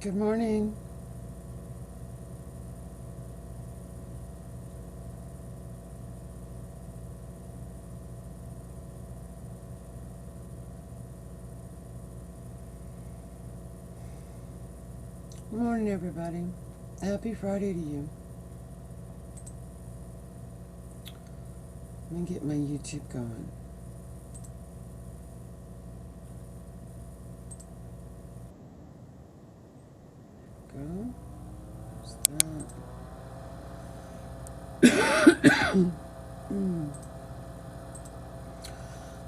Good morning. Good morning, everybody. Happy Friday to you. Let me get my YouTube going. Go. What's that?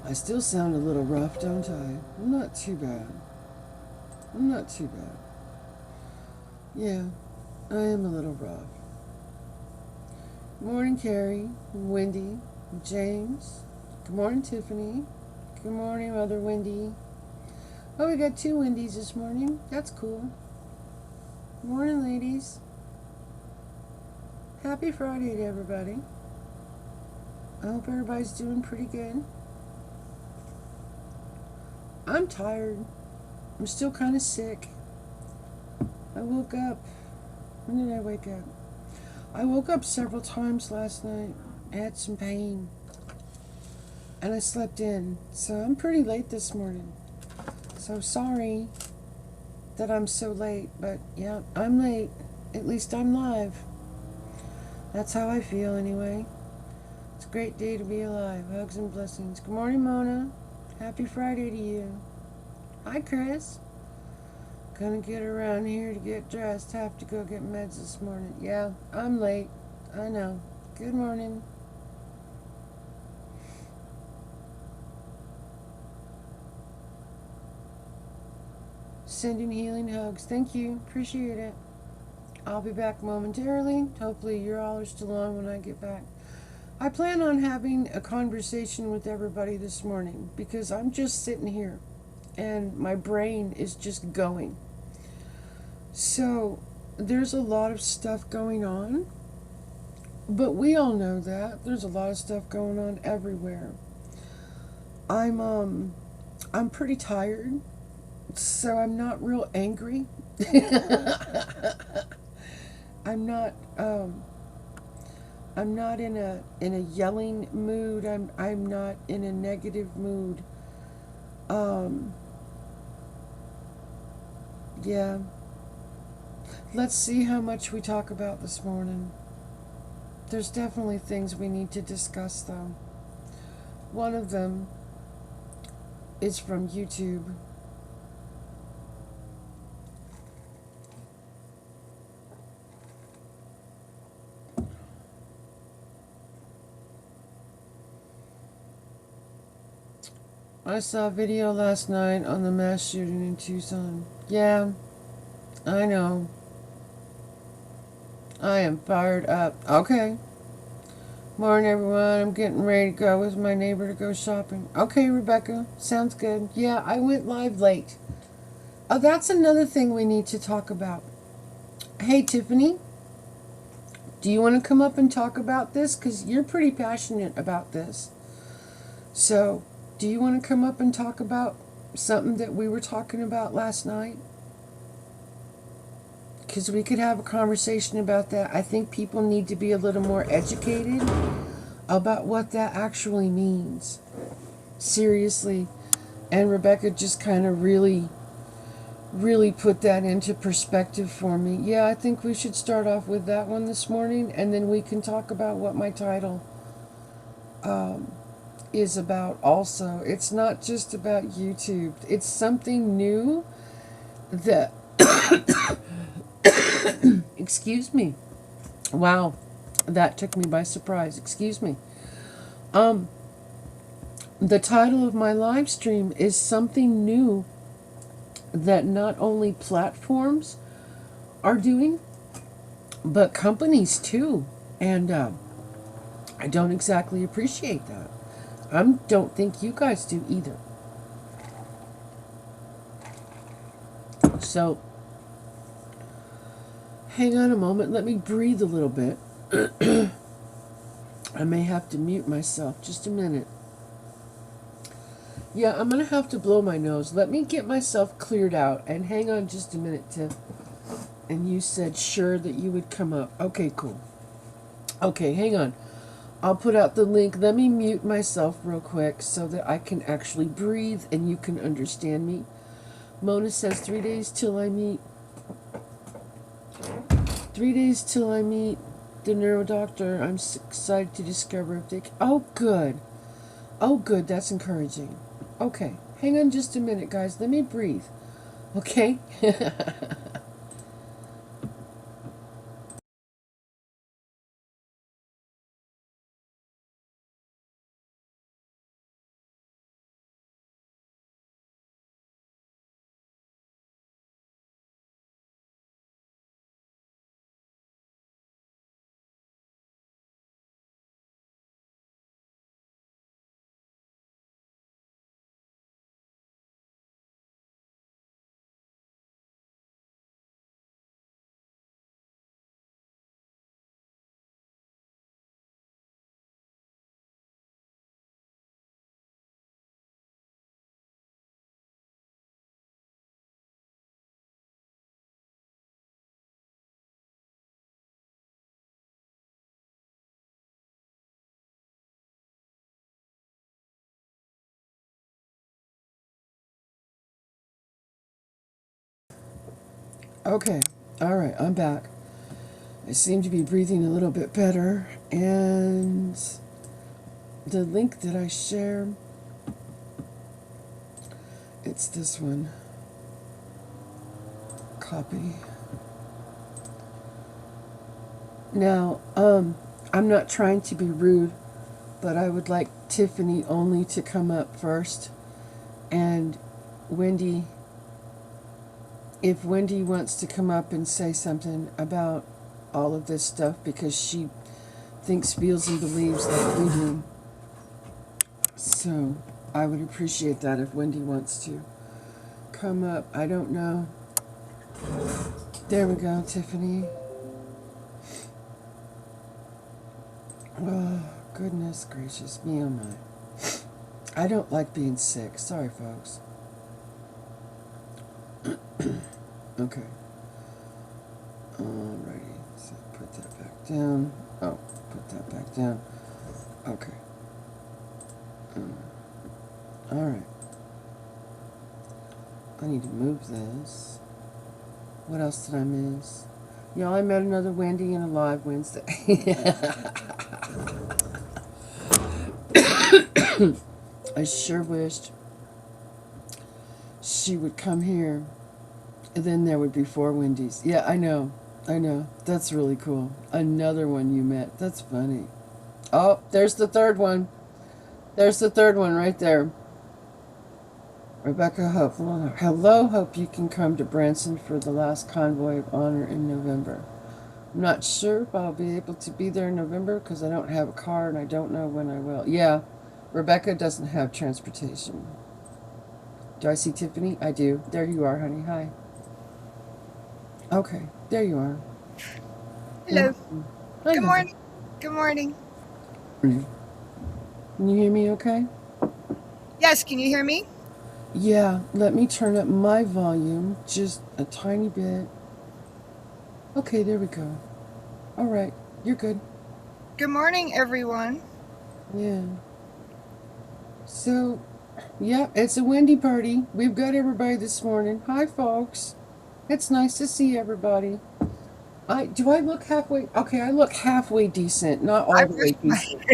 I still sound a little rough, don't I? I'm not too bad. I'm not too bad. Yeah, I am a little rough. Good morning, Carrie, Wendy, James. Good morning, Tiffany. Good morning, Mother Wendy. Oh, we got two Wendy's this morning. That's cool. Good morning, ladies. Happy Friday to everybody. I hope everybody's doing pretty good. I'm tired. I'm still kind of sick. I woke up. When did I wake up? I woke up several times last night. I had some pain. And I slept in. So I'm pretty late this morning. So sorry that I'm so late. But yeah, I'm late. At least I'm live. That's how I feel anyway. It's a great day to be alive. Hugs and blessings. Good morning, Mona. Happy Friday to you. Hi, Chris. Gonna get around here to get dressed. Have to go get meds this morning. Yeah, I'm late. I know. Good morning. Sending healing hugs. Thank you. Appreciate it. I'll be back momentarily. Hopefully you all are still on when I get back. I plan on having a conversation with everybody this morning because I'm just sitting here and my brain is just going. So there's a lot of stuff going on, but we all know that there's a lot of stuff going on everywhere. I'm pretty tired, so I'm not real angry. I'm not I'm not in a yelling mood. I'm not in a negative mood. Um yeah. Let's see how much we talk about this morning. There's definitely things we need to discuss though. One of them is from YouTube. I saw a video last night on the mass shooting in Tucson. Yeah, I know. I am fired up. Okay. Morning, everyone. I'm getting ready to go with my neighbor to go shopping. Okay, Rebecca. Sounds good. Yeah, I went live late. Oh, that's another thing we need to talk about. Hey, Tiffany, do you want to come up and talk about this? Because you're pretty passionate about this. So, do you want to come up and talk about something that we were talking about last night? Because we could have a conversation about that. I think people need to be a little more educated about what that actually means. Seriously. And Rebecca just kind of really put that into perspective for me. Yeah, I think we should start off with that one this morning, and then we can talk about what my title is about also. It's not just about YouTube. It's something new that excuse me. Wow. That took me by surprise. Excuse me. The title of my live stream is something new that not only platforms are doing, but companies too. And I don't exactly appreciate that. I don't think you guys do either. So, hang on a moment. Let me breathe a little bit. I may have to mute myself. Just a minute. Yeah, I'm going to have to blow my nose. Let me get myself cleared out. And hang on just a minute, Tiff. And you said sure that you would come up. Okay, cool. Okay, hang on. I'll put out the link. Let me mute myself real quick so that I can actually breathe and you can understand me. Mona says 3 days till I meet. 3 days till I meet the neuro doctor. I'm excited to discover if they can. Oh, good. Oh, good. That's encouraging. Okay. Hang on just a minute, guys. Let me breathe. Okay? Okay. All right. I'm back. I seem to be breathing a little bit better. And the link that I share, it's this one. Copy. Now, I'm not trying to be rude, but I would like Tiffany only to come up first. And Wendy, if Wendy wants to come up and say something about all of this stuff because she thinks, feels, and believes like we do. So I would appreciate that if Wendy wants to come up. I don't know. There we go, Tiffany. Oh, goodness gracious me, oh my. I don't like being sick. Sorry, folks. Okay. Alrighty. So put that back down. Oh, put that back down. Okay. Alright. I need to move this. What else did I miss? Y'all, I met another Wendy in a live Wednesday. I sure wished she would come here. And then there would be 4 Wendy's. Yeah, I know. I know. That's really cool. Another one you met. That's funny. Oh, there's the third one. There's the third one right there. Rebecca Hope. Hello, hope you can come to Branson for the last Convoy of Honor in November. I'm not sure if I'll be able to be there in November because I don't have a car and I don't know when I will. Yeah, Rebecca doesn't have transportation. Do I see Tiffany? I do. There you are, honey. Hi. Okay, there you are. Hello. Good morning. Good morning. Can you hear me okay? Yes, can you hear me? Yeah, let me turn up my volume just a tiny bit. Okay, there we go. All right, you're good. Good morning, everyone. Yeah. So, yeah, it's a Wendy party. We've got everybody this morning. Hi, folks. It's nice to see everybody. Do I look halfway? Okay, I look halfway decent, not all the way decent.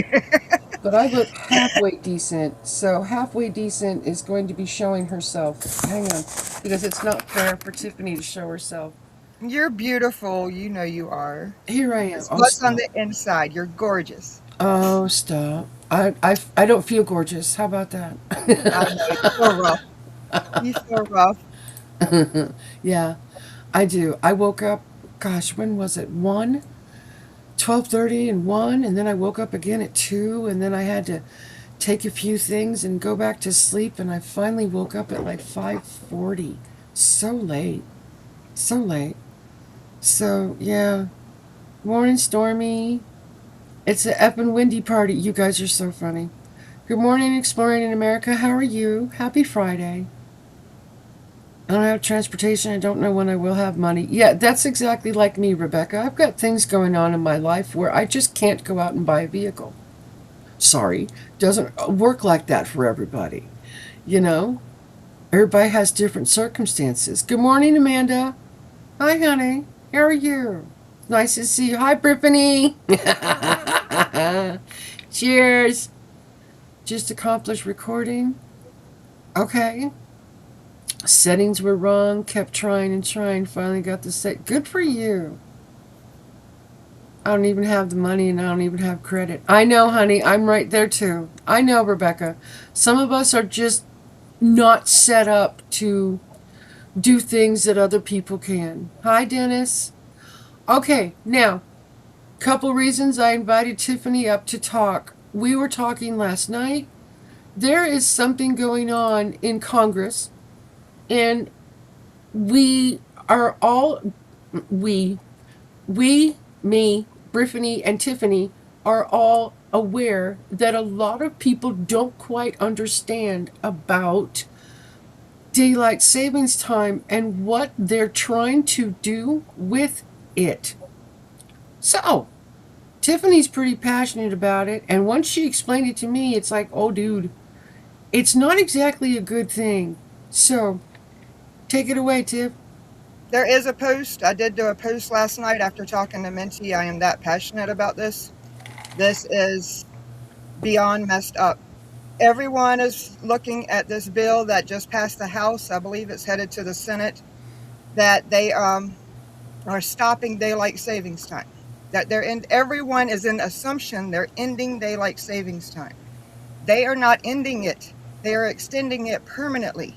But I look halfway decent. So halfway decent is going to be showing herself. Hang on, because it's not fair for Tiffany to show herself. You're beautiful. You know you are. Here I am. Oh, what's stop. on the inside? You're gorgeous. Oh, stop. I don't feel gorgeous. How about that? I know, you're so rough. You're so rough. Yeah, I do. I woke up, gosh, when was it? 1? 12:30 and 1, and then I woke up again at 2, and then I had to take a few things and go back to sleep, and I finally woke up at like 5:40. So late. So late. So, yeah. Morning, Stormy. It's an Ep and Windy party. You guys are so funny. Good morning, Exploring in America. How are you? Happy Friday. I don't have transportation. I don't know when I will have money. Yeah, that's exactly like me, Rebecca. I've got things going on in my life where I just can't go out and buy a vehicle. Sorry, doesn't work like that for everybody. You know, everybody has different circumstances. Good morning, Amanda. Hi, honey. How are you? Nice to see you. Hi, Brittany. Cheers. Just accomplished recording. Okay. Settings were wrong. Kept trying and trying. Finally got the set. Good for you. I don't even have the money and I don't even have credit. I know, honey. I'm right there too. I know, Rebecca. Some of us are just not set up to do things that other people can. Hi, Dennis. Okay, now, couple reasons I invited Tiffany up to talk. We were talking last night. There is something going on in Congress, and we are all we, me, Brittany, and Tiffany are all aware that a lot of people don't quite understand about daylight savings time and what they're trying to do with it. So, Tiffany's pretty passionate about it, and once she explained it to me, it's like, oh, dude, it's not exactly a good thing. So, take it away, Tiff. There is a post. I did do a post last night after talking to Minty. I am that passionate about this. This is beyond messed up. Everyone is looking at this bill that just passed the House. I believe it's headed to the Senate. That they are stopping daylight savings time. That everyone is in assumption they're ending daylight savings time. They are not ending it. They are extending it permanently.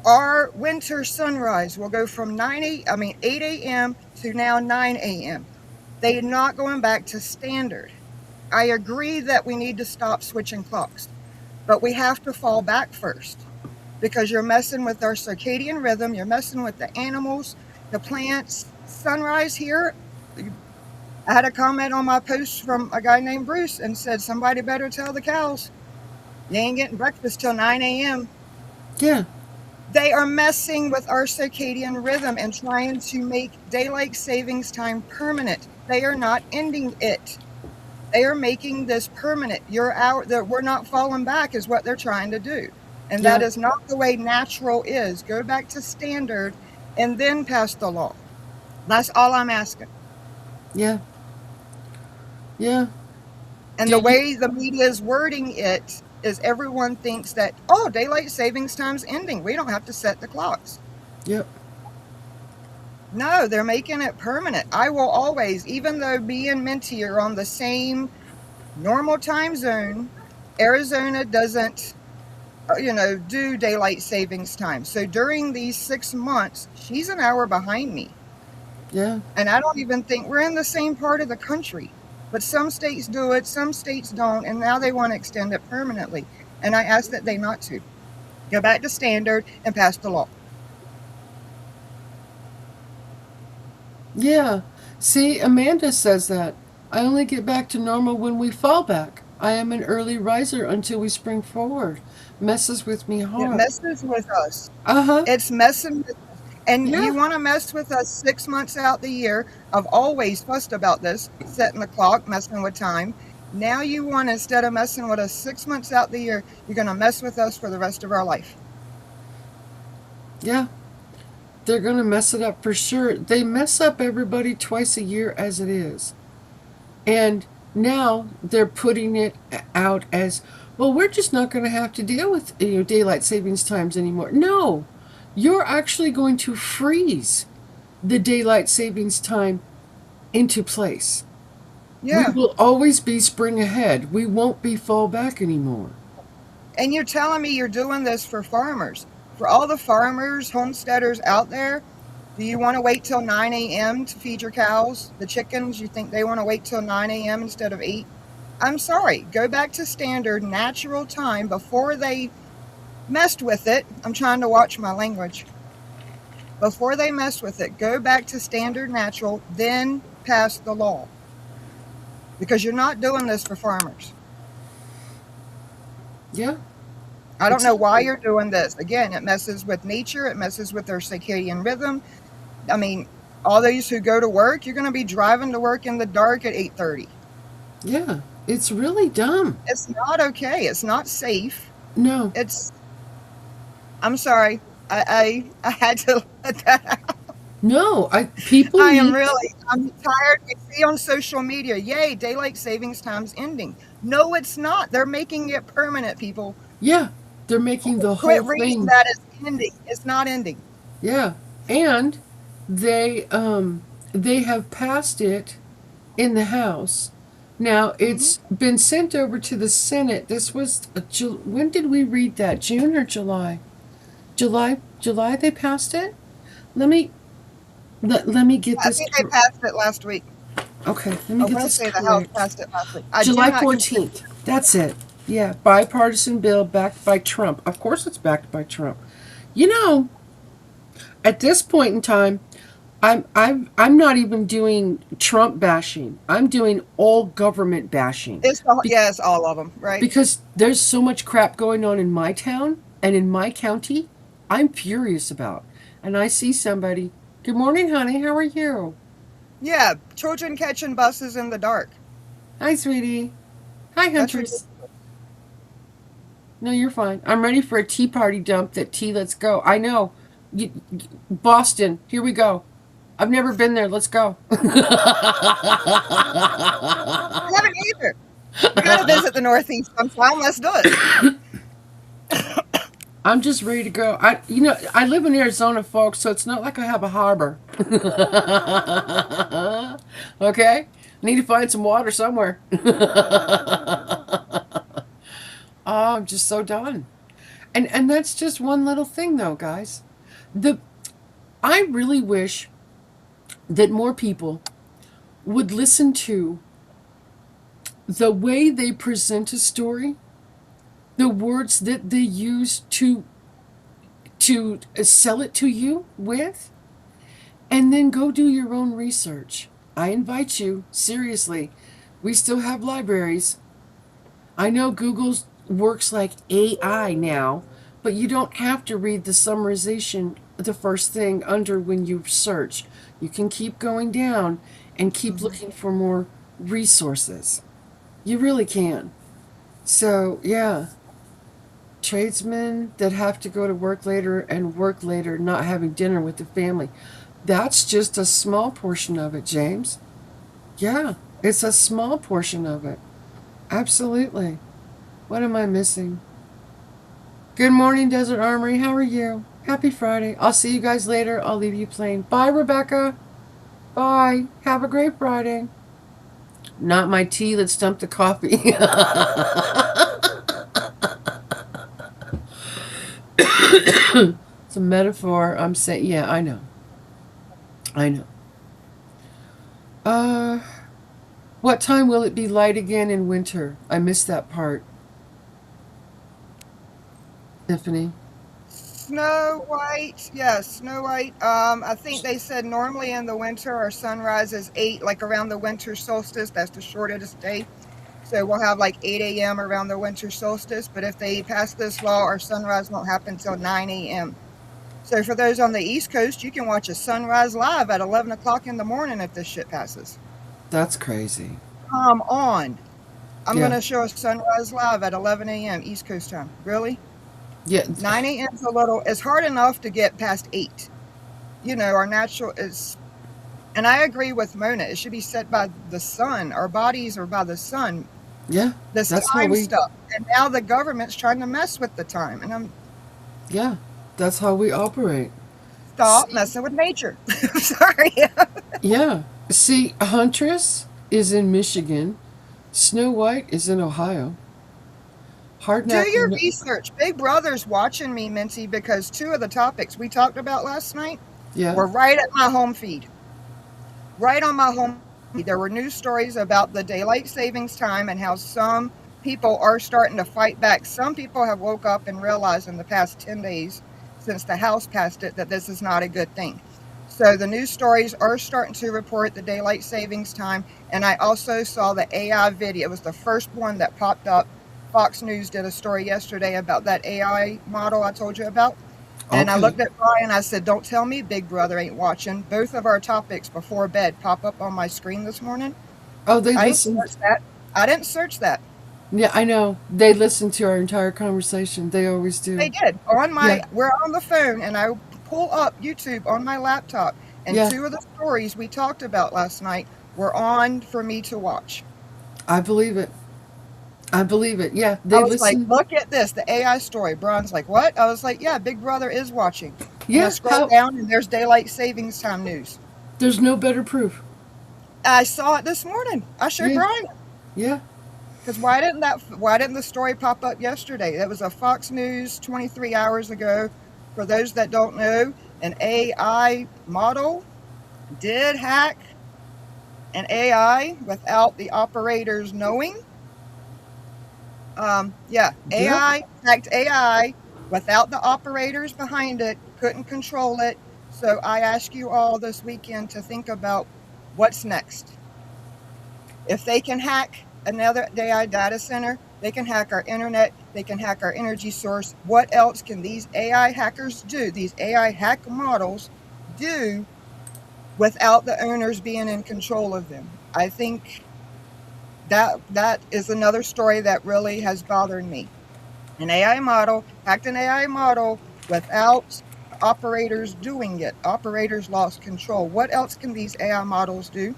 Our winter sunrise will go from 8 a.m. to now 9 a.m. They are not going back to standard. I agree that we need to stop switching clocks, but we have to fall back first because you're messing with our circadian rhythm. You're messing with the animals, the plants. Sunrise here, I had a comment on my post from a guy named Bruce and said, somebody better tell the cows you ain't getting breakfast till 9 a.m. Yeah. They are messing with our circadian rhythm and trying to make daylight savings time permanent. They are not ending it. They are making this permanent. You're out, that we're not falling back is what they're trying to do. And that is not the way natural is. Go back to standard and then pass the law. That's all I'm asking. Yeah. Yeah. And the way the media is wording it is everyone thinks that, oh, daylight savings time's ending. We don't have to set the clocks. Yep. No, they're making it permanent. I will always, even though me and Minty are on the same normal time zone, Arizona doesn't, do daylight savings time. So during these 6 months, she's an hour behind me. Yeah. And I don't even think we're in the same part of the country. But some states do it, some states don't, and now they want to extend it permanently. And I ask that they not to. Go back to standard and pass the law. Yeah. See, Amanda says that. I only get back to normal when we fall back. I am an early riser until we spring forward. Messes with me hard. It messes with us. Uh-huh. It's messing with us. And Yeah. you want to mess with us 6 months out the year. I've always fussed about this, setting the clock, messing with time. Now you want, instead of messing with us 6 months out the year, you're going to mess with us for the rest of our life. Yeah. They're going to mess it up for sure. They mess up everybody twice a year as it is. And now they're putting it out as, well, we're just not going to have to deal with daylight savings times anymore. No. You're actually going to freeze the daylight savings time into place. Yeah. We will always be spring ahead. We won't be fall back anymore. And you're telling me you're doing this for farmers. For all the farmers, homesteaders out there, do you want to wait till 9 a.m. to feed your cows? The chickens, you think they want to wait till 9 a.m. instead of 8? I'm sorry. Go back to standard natural time before they messed with it. I'm trying to watch my language. Before they mess with it, go back to standard natural, then pass the law. Because you're not doing this for farmers. Yeah. I don't know why Exactly. you're doing this. Again, it messes with nature. It messes with their circadian rhythm. I mean, all those who go to work, you're going to be driving to work in the dark at 8:30. Yeah, it's really dumb. It's not okay. It's not safe. No, It's. I'm sorry. I had to let that out. no, people I am need, really. I'm tired. We see on social media, yay, daylight savings time's ending. No, it's not. They're making it permanent. People, yeah, they're making the whole quit reading thing. that it's ending. It's not ending. Yeah, and they have passed it in the House. Now Hmm. it's been sent over to the Senate. This was when did we read that? June or July? July. They passed it. Let me let me get I this. think they passed it last week. Okay, let me I get want to this say the House correct. passed it last week. I do July not consider. 14th. That's it. Yeah, bipartisan bill backed by Trump. Of course, it's backed by Trump. You know, at this point in time, I'm not even doing Trump bashing. I'm doing all government bashing. It's yes, all of them, right? Because there's so much crap going on in my town and in my county. I'm furious about. And I see somebody, "Good morning, honey. How are you?" Yeah, children catching buses in the dark. "Hi, sweetie." "Hi, That's ridiculous. Huntress." "No, you're fine. I'm ready for a tea party dump. That tea, let's go." "I know. Boston, here we go. I've never been there. Let's go." I haven't either. We got to visit the Northeast sometime. Let's do it. I'm just ready to go. I live in Arizona, folks, so it's not like I have a harbor. Okay? I need to find some water somewhere. Oh, I'm just so done. And that's just one little thing though, guys. The I really wish that more people would listen to the way they present a story, the words that they use to sell it to you with, and then go do your own research. I invite you, seriously. We still have libraries. I know Google works like AI now, but you don't have to read the summarization the first thing under when you search. You can keep going down and keep Hmm. looking for more resources. You really can. So, yeah, tradesmen that have to go to work later and work later, not having dinner with the family. That's just a small portion of it, James. Yeah, it's a small portion of it. Absolutely. What am I missing? Good morning, Desert Armory. How are you? Happy Friday. I'll see you guys later. I'll leave you plain. Bye, Rebecca. Bye. Have a great Friday. Not my tea. Let's dump the coffee. It's a metaphor. I'm saying, yeah, I know. I know. Uh, what time will it be light again in winter? I missed that part, Tiffany. Snow White, yes, Snow White. I think they said normally in the winter our sunrise is 8, like around the winter solstice. That's the shortest day. So we'll have like 8 a.m. around the winter solstice. But if they pass this law, our sunrise won't happen until 9 a.m. So for those on the East Coast, you can watch a sunrise live at 11 o'clock in the morning if this shit passes. That's crazy. Come on. I'm going Yeah. to show a sunrise live at 11 a.m. East Coast time. Really? Yeah. 9 a.m. is a little, it's hard enough to get past 8. You know, our natural is, and I agree with Mona, it should be set by the sun. Our bodies are by the sun, Yeah. this That's how time we, stuff. And now the government's trying to mess with the time. And I'm, yeah. That's how we operate. stop See, messing with nature. I'm sorry. yeah. See, Huntress is in Michigan. Snow White is in Ohio. Do Hardnack. your research. Big Brother's watching me, Minty, because 2 of the topics we talked about last night Yeah. were right at my home feed. Right on my home feed. There were news stories about the daylight savings time and how some people are starting to fight back. Some people have woke up and realized in the past 10 days since the House passed it that this is not a good thing. So the news stories are starting to report the daylight savings time. And I also saw the AI video. It was the first one that popped up Fox News did a story yesterday about that AI model I told you about. And I Okay. looked at Brian, I said, don't tell me Big Brother ain't watching. Both of our topics before bed pop up on my screen this morning. Oh, they I didn't listened. search that. I didn't search that. Yeah, I know. They listened to our entire conversation. They always They do. did. Yeah, We're on the phone and I pull up YouTube on my laptop and yeah. two of the stories we talked about last night were on for me to watch. I believe it. I believe it. Yeah, I they was like, listen. look at this, the AI story. Brian's like, what? I was like, yeah, Big Brother is watching. And I Yeah, scroll how? down and there's daylight savings time news. There's no better proof. I saw it this morning. I showed Yeah, Brian. yeah, Because why didn't the story pop up yesterday? That was a Fox News 23 hours ago. For those that don't know, an AI model did hack an AI without the operators knowing. Yeah, yep. AI hacked AI without the operators behind it, couldn't control it. So I ask you all this weekend to think about what's next. If they can hack another AI data center, they can hack our internet, they can hack our energy source. What else can these AI hackers do, these AI hack models do without the owners being in control of them? I think that is another story that really has bothered me. An AI model hacked an AI model without operators doing it. Operators lost control. What else can these AI models do?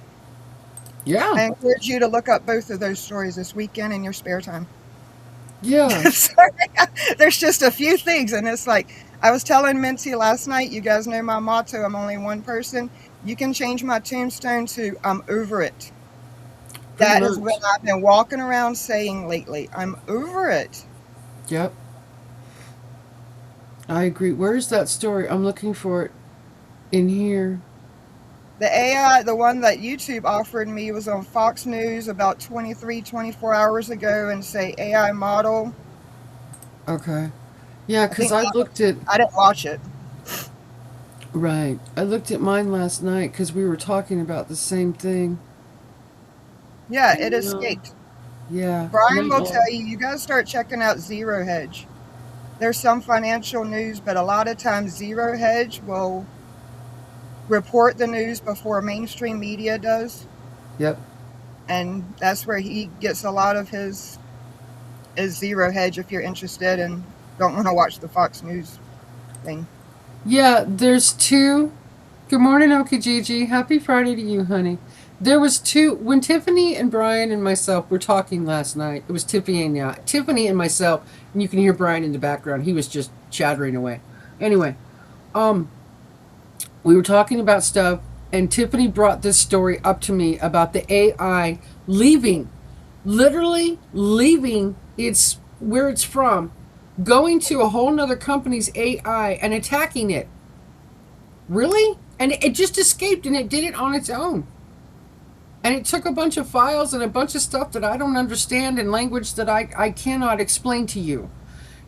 Yeah, I encourage you to look up both of those stories this weekend in your spare time. yeah. Sorry. There's just a few things, and it's like I was telling Minty last night. You guys know my motto: I'm only one person. You can change my tombstone to "I'm over it." Pretty That is what much. I've been walking around saying lately. I'm over it. Yep. I agree. Where's that story? I'm looking for it in here. The AI, the one that YouTube offered me, was on Fox News about 23, 24 hours ago, and say AI model. Okay. Yeah, I because think I looked at, I didn't watch it. right. I looked at mine last night because we were talking about the same thing. Yeah, it And, escaped. yeah. Brian will No. tell you, you got to start checking out Zero Hedge. There's some financial news, but a lot of times Zero Hedge will report the news before mainstream media does. Yep. And that's where he gets a lot of his is Zero Hedge if you're interested and don't want to watch the Fox News thing. Yeah, there's two. Good morning, Okajiji. Happy Friday to you, honey. There was two when Tiffany and Brian and myself were talking last night. It was Tiffany and myself, and you can hear Brian in the background. He was just chattering away. Anyway, um, we were talking about stuff, and Tiffany brought this story up to me about the AI leaving, literally leaving its where it's from, going to a whole nother company's AI and attacking it. Really? And it just escaped and it did it on its own. And it took a bunch of files and a bunch of stuff that I don't understand in language that I cannot explain to you.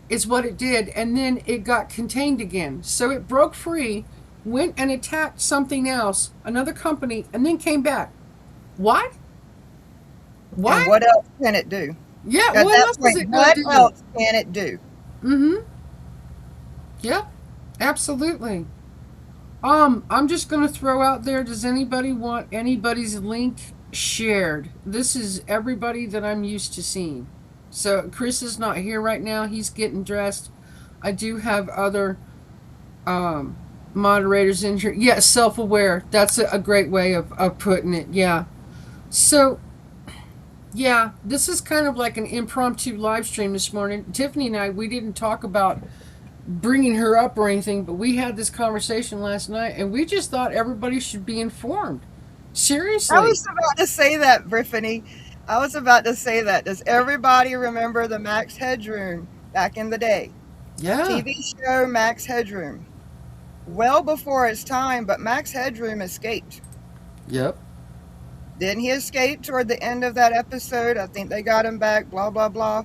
It's what it did. And then it got contained again. So it broke free, went and attacked something else, another company, and then came back. What? And What? what else can it do? Yeah, At what that else is point, it going what to do? else can it do? Mm hmm. Yep, absolutely. I'm just gonna throw out there. Does anybody want anybody's link shared? This is everybody that I'm used to seeing. So Chris is not here right now. He's getting dressed. I do have other um, moderators in here. Yeah, self-aware. That's a great way of putting it. Yeah. So yeah, this is kind of like an impromptu live stream this morning. Tiffany and I, we didn't talk about bringing her up or anything, but we had this conversation last night and we just thought everybody should be informed. I Seriously. was about to say that, Brittany. I was about to say that. Does everybody remember the Max Headroom back in the day? Yeah. TV show Max Headroom. Well before its time, but Max Headroom escaped. Yep. Didn't he escape toward the end of that episode? I think they got him back, blah, blah, blah.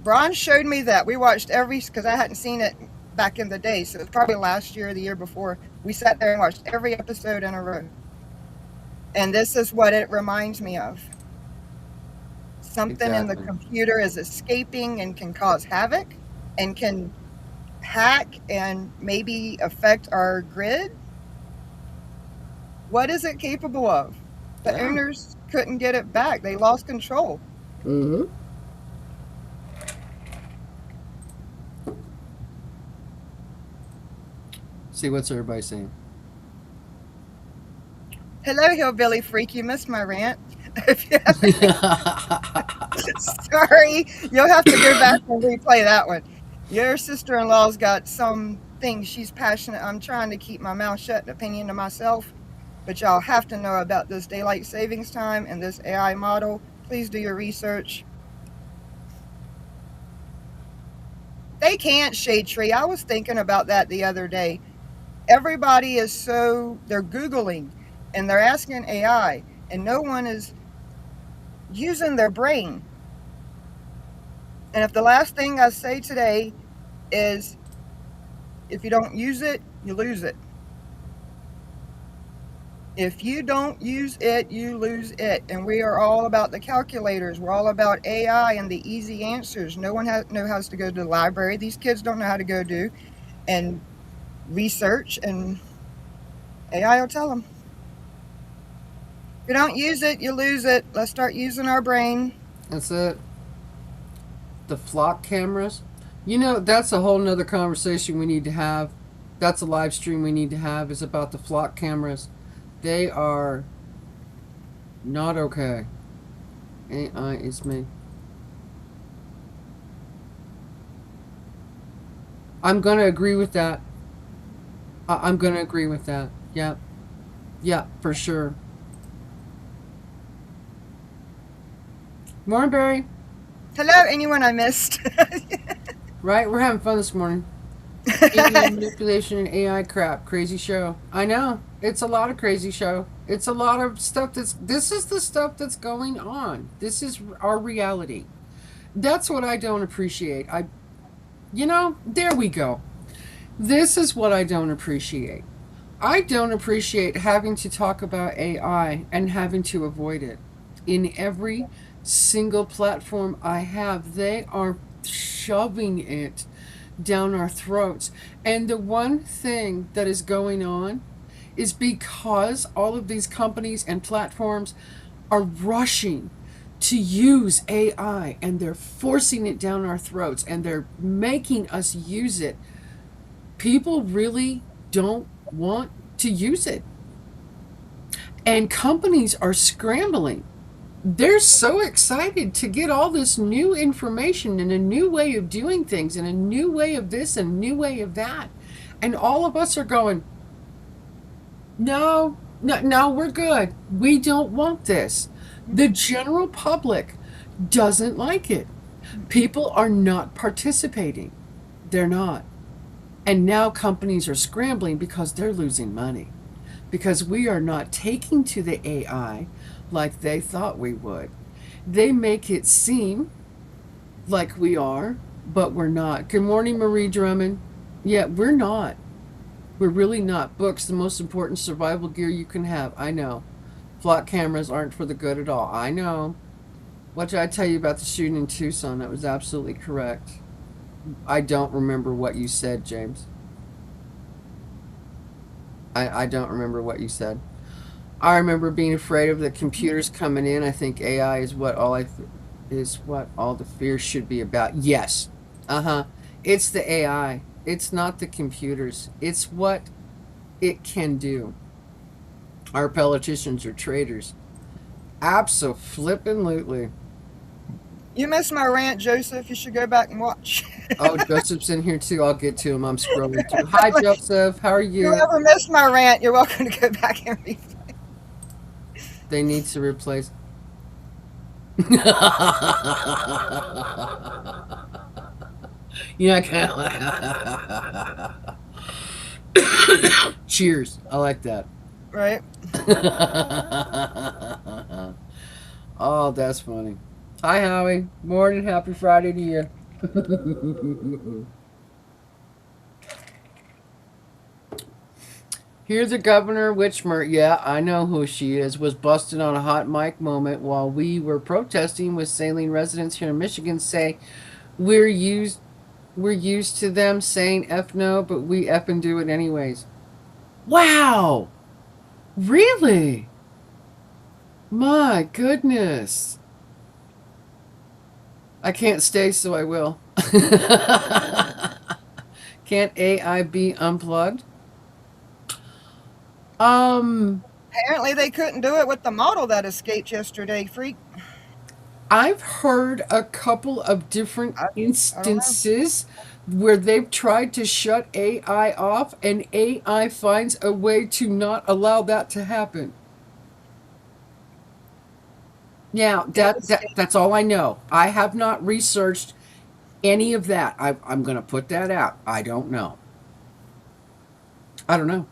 Brian showed me that. We watched because I hadn't seen it back in the day, so it's probably last year or the year before. We sat there and watched every episode in a row. And this is what it reminds me of. something in the Exactly. computer is escaping and can cause havoc and can hack and maybe affect our grid, what is it capable of? The Yeah. owners couldn't get it back. They lost control. Mm-hmm. See, what's everybody saying? Hello, hillbilly freak. You missed my rant. Sorry, you'll have to go back and replay that one. Your sister-in-law's got some things she's passionate. I'm trying to keep my mouth shut and opinion to myself, but y'all have to know about this daylight savings time and this AI model. Please do your research. They can't, Shade Tree. I was thinking about that the other day. Everybody is they're Googling and they're asking AI, and no one is using their brain. And if the last thing I say today is if you don't use it, you lose it. If you don't use it, you lose it. And we are all about the calculators. We're all about AI and the easy answers. No one knows how to go to the library. These kids don't know how to go do and research, and AI will tell them. If you don't use it, you lose it. Let's start using our brain. That's it. The flock cameras. You know, that's a whole nother conversation we need to have. That's a live stream we need to have, is about the flock cameras. They are not okay. AI is me. I'm going to agree with that. I'm going to agree with that. Yeah. Yeah, for sure. Morning, Barry. Hello, anyone I missed? Right? We're having fun this morning. AI manipulation and AI crap. Crazy show. I know. It's a lot of crazy show. It's a lot of stuff this is the stuff that's going on. This is our reality. That's what I don't appreciate. There we go. This is what I don't appreciate. I don't appreciate having to talk about AI and having to avoid it. In every single platform I have, they are shoving it down our throats. And the one thing that is going on is because all of these companies and platforms are rushing to use AI and they're forcing it down our throats and they're making us use it. People really don't want to use it. And companies are scrambling. They're so excited to get all this new information and a new way of doing things and a new way of this and a new way of that. And all of us are going, no, we're good. We don't want this. The general public doesn't like it. People are not participating. They're not. And now companies are scrambling because they're losing money. Because we are not taking to the AI like they thought we would. They make it seem like we are, but we're not. Good morning, Marie Drummond. Yeah, we're not. We're really not. Books, the most important survival gear you can have. I know. Flock cameras aren't for the good at all. I know. What did I tell you about the shooting in Tucson? That was absolutely correct. I don't remember what you said, James. I don't remember what you said. I remember being afraid of the computers coming in. I think AI is what all the fear should be about. Yes. It's the AI. It's not the computers. It's what it can do. Our politicians are traitors. Abso-flippin'-lutely. You missed my rant, Joseph. You should go back and watch. Oh, Joseph's in here too. I'll get to him. I'm scrolling too. Hi, Joseph. How are you? Whoever missed my rant, you're welcome to go back and read. They need to replace. Yeah, kind of. Cheers. I like that. Right? Oh, that's funny. Hi, Howie. Morning. Happy Friday to you. Here, the Governor Whitmer, yeah, I know who she is, was busted on a hot mic moment while we were protesting with Saline residents here in Michigan say we're used we're used to them saying F no, but we F and do it anyways. Wow! Really? My goodness. I can't stay, so I will. Can't AI be unplugged? Apparently, they couldn't do it with the model that escaped yesterday. Freak. I've heard a couple of different I don't know. instances where they've tried to shut AI off and AI finds a way to not allow that to happen. Now, that's all I know. I have not researched any of that. I'm going to put that out. I don't know. I don't know.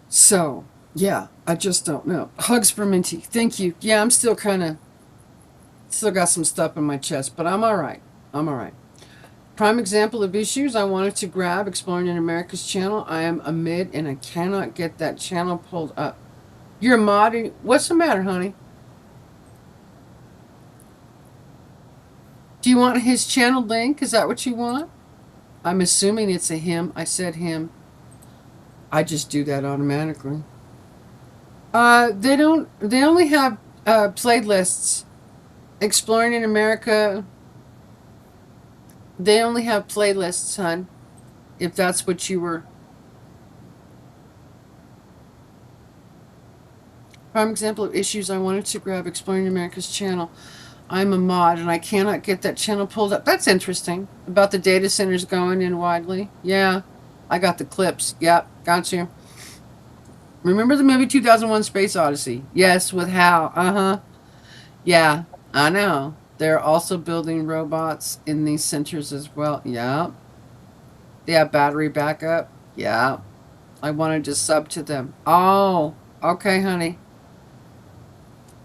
So, yeah, I just don't know. Hugs for Minty. Thank you. Yeah, I'm still still got some stuff in my chest, but I'm all right. I'm all right. Prime example of issues I wanted to grab Exploring in America's channel. I am amid and I cannot get that channel pulled up. You're modding. What's the matter, honey? Do you want his channel link? Is that what you want? I'm assuming it's a him. I said him. I just do that automatically. They don't. They only have playlists. Exploring in America. They only have playlists, hon. If that's what you were. Prime example of issues I wanted to grab Exploring America's channel. I'm a mod and I cannot get that channel pulled up. That's interesting. About the data centers going in widely. Yeah. I got the clips. Yep. Got you. Remember the movie 2001 Space Odyssey? Yes, with Hal. Uh-huh. Yeah. I know. They're also building robots in these centers as well. Yeah. They have battery backup. Yeah. I wanted to sub to them. Oh. Okay, honey.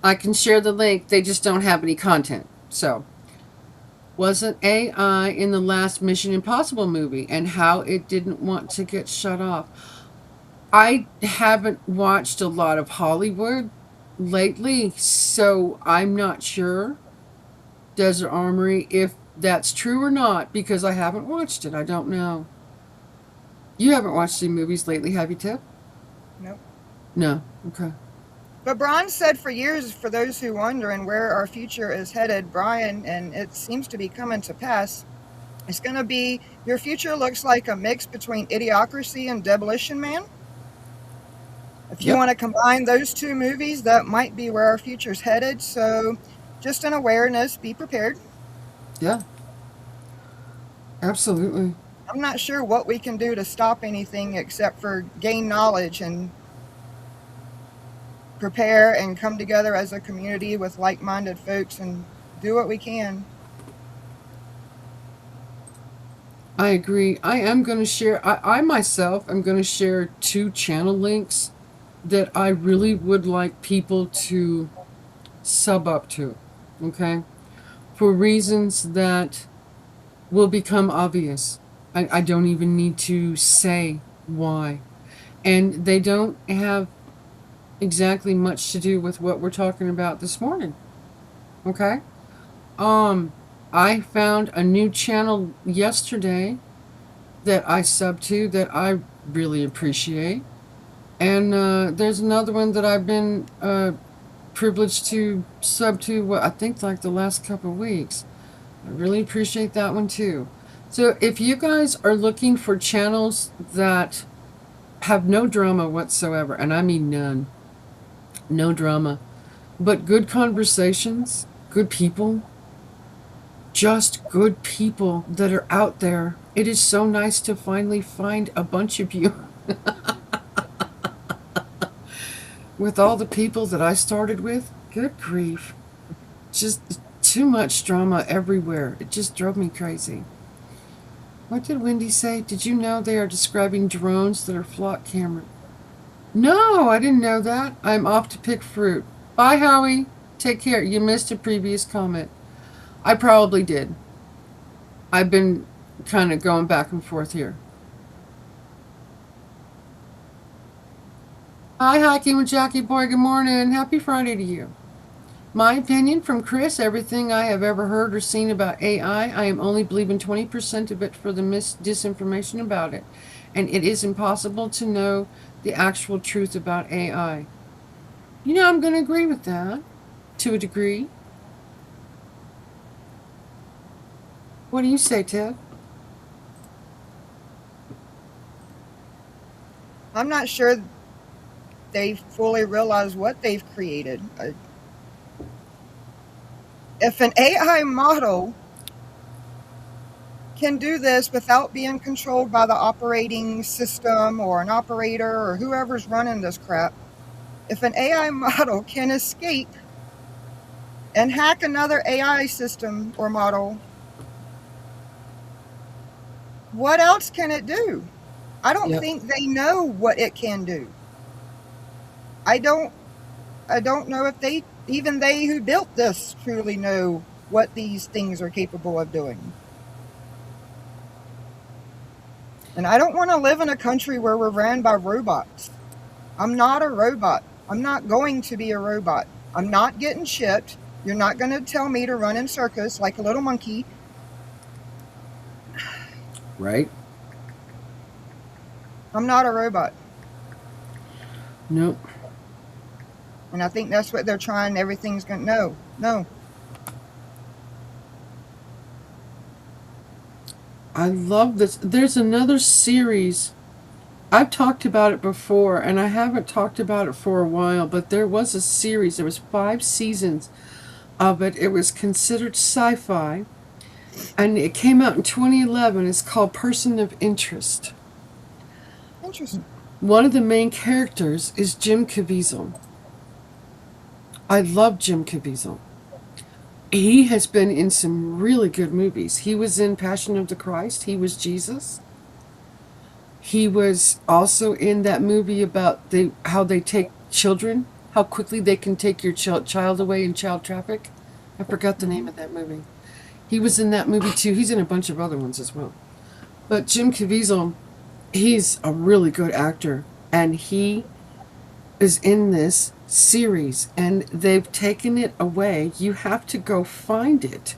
I can share the link. They just don't have any content. So, wasn't AI in the last Mission Impossible movie and how it didn't want to get shut off? I haven't watched a lot of Hollywood lately, so I'm not sure, Desert Armory, if that's true or not, because I haven't watched it. I don't know. You haven't watched any movies lately, have you, Tip? Nope. No. Okay. But Brian said for years, for those who wondering where our future is headed, Brian, and it seems to be coming to pass, it's going to be, your future looks like a mix between Idiocracy and Demolition Man. If you want to combine those two movies, that might be where our future's headed. So just an awareness, be prepared. Yeah. Absolutely. I'm not sure what we can do to stop anything except for gain knowledge and prepare and come together as a community with like-minded folks and do what we can. I agree. I am going to share, I myself am going to share 2 channel links that I really would like people to sub up to. Okay? For reasons that will become obvious. I don't even need to say why. And they don't have exactly much to do with what we're talking about this morning. Okay? I found a new channel yesterday that I sub to that I really appreciate. And there's another one that I've been privileged to sub to, I think like the last couple of weeks. I really appreciate that one too. So if you guys are looking for channels that have no drama whatsoever, and I mean none, no drama, but good conversations, good people, just good people that are out there. It is so nice to finally find a bunch of you. With all the people that I started with, good grief. Just too much drama everywhere. It just drove me crazy. What did Wendy say? Did you know they are describing drones that are flock camera? No, I didn't know that. I'm off to pick fruit. Bye, Howie. Take care. You missed a previous comment. I probably did. I've been kind of going back and forth here. Hi, Hiking with Jackie Boy. Good morning. Happy Friday to you. My opinion from Chris, everything I have ever heard or seen about AI, I am only believing 20% of it for the disinformation about it. And it is impossible to know the actual truth about AI. You know, I'm going to agree with that to a degree. What do you say, Ted? I'm not sure they fully realize what they've created. If an AI model can do this without being controlled by the operating system or an operator or whoever's running this crap, if an AI model can escape and hack another AI system or model, what else can it do? I don't Yep. think they know what it can do. I don't know if they who built this truly know what these things are capable of doing. And I don't want to live in a country where we're ran by robots. I'm not a robot. I'm not going to be a robot. I'm not getting chipped. You're not going to tell me to run in circus like a little monkey. Right? I'm not a robot. Nope. And I think that's what they're trying. Everything's going to, no. I love this. There's another series. I've talked about it before, and I haven't talked about it for a while, but there was a series. There was 5 seasons of it. It was considered sci-fi, and it came out in 2011. It's called Person of Interest. Interesting. One of the main characters is Jim Caviezel. I love Jim Caviezel. He has been in some really good movies. He was in Passion of the Christ. He was Jesus. He was also in that movie about how they take children, how quickly they can take your child away in child traffic. I forgot the name of that movie. He was in that movie too. He's in a bunch of other ones as well. But Jim Caviezel, he's a really good actor, and he is in this series, and they've taken it away. You have to go find it.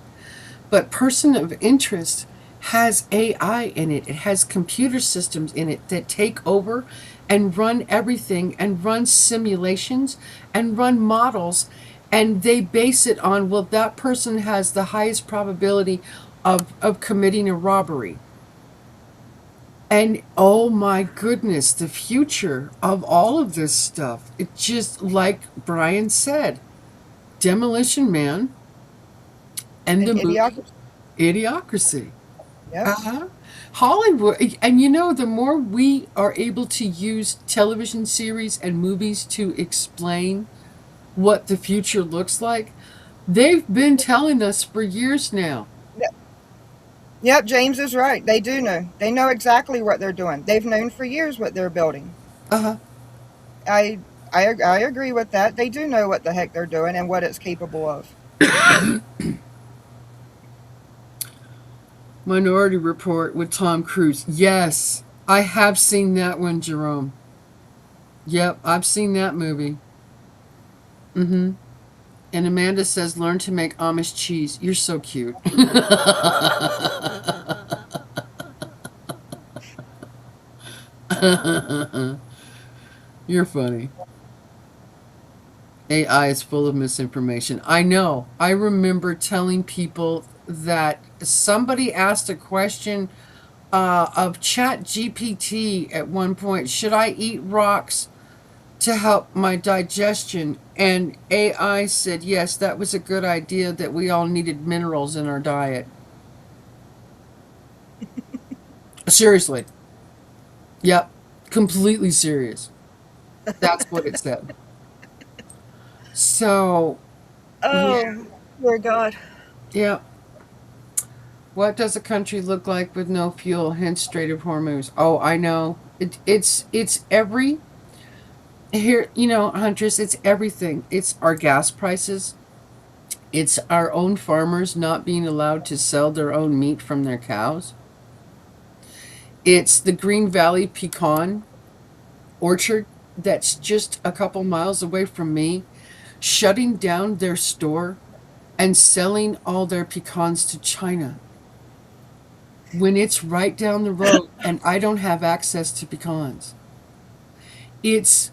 But Person of Interest has AI in it. It has computer systems in it that take over and run everything and run simulations and run models, and they base it on, well, that person has the highest probability of committing a robbery. And oh my goodness, the future of all of this stuff. It just, like Brian said, Demolition Man and And the movie idiocracy. Idiocracy. Yep. Uh-huh. Hollywood, and you know, the more we are able to use television series and movies to explain what the future looks like, they've been telling us for years now. Yep, James is right. They do know. They know exactly what they're doing. They've known for years what they're building. Uh-huh. I agree with that. They do know what the heck they're doing and what it's capable of. Minority Report with Tom Cruise. Yes, I have seen that one, Jerome. Yep, I've seen that movie. Mm-hmm. And Amanda says, learn to make Amish cheese. You're so cute. You're funny. AI is full of misinformation. I know. I remember telling people that somebody asked a question of Chat GPT at one point. Should I eat rocks to help my digestion? And AI said, yes, that was a good idea, that we all needed minerals in our diet. Seriously. Yep. Completely serious. That's what it said. So, yeah. Oh, dear God. Yeah. What does a country look like with no fuel? Hence Strait of Hormuz. Oh, I know. It's every here, you know, Huntress, it's everything. It's our gas prices. It's our own farmers not being allowed to sell their own meat from their cows. It's the Green Valley pecan orchard that's just a couple miles away from me shutting down their store and selling all their pecans to China when it's right down the road and I don't have access to pecans. It's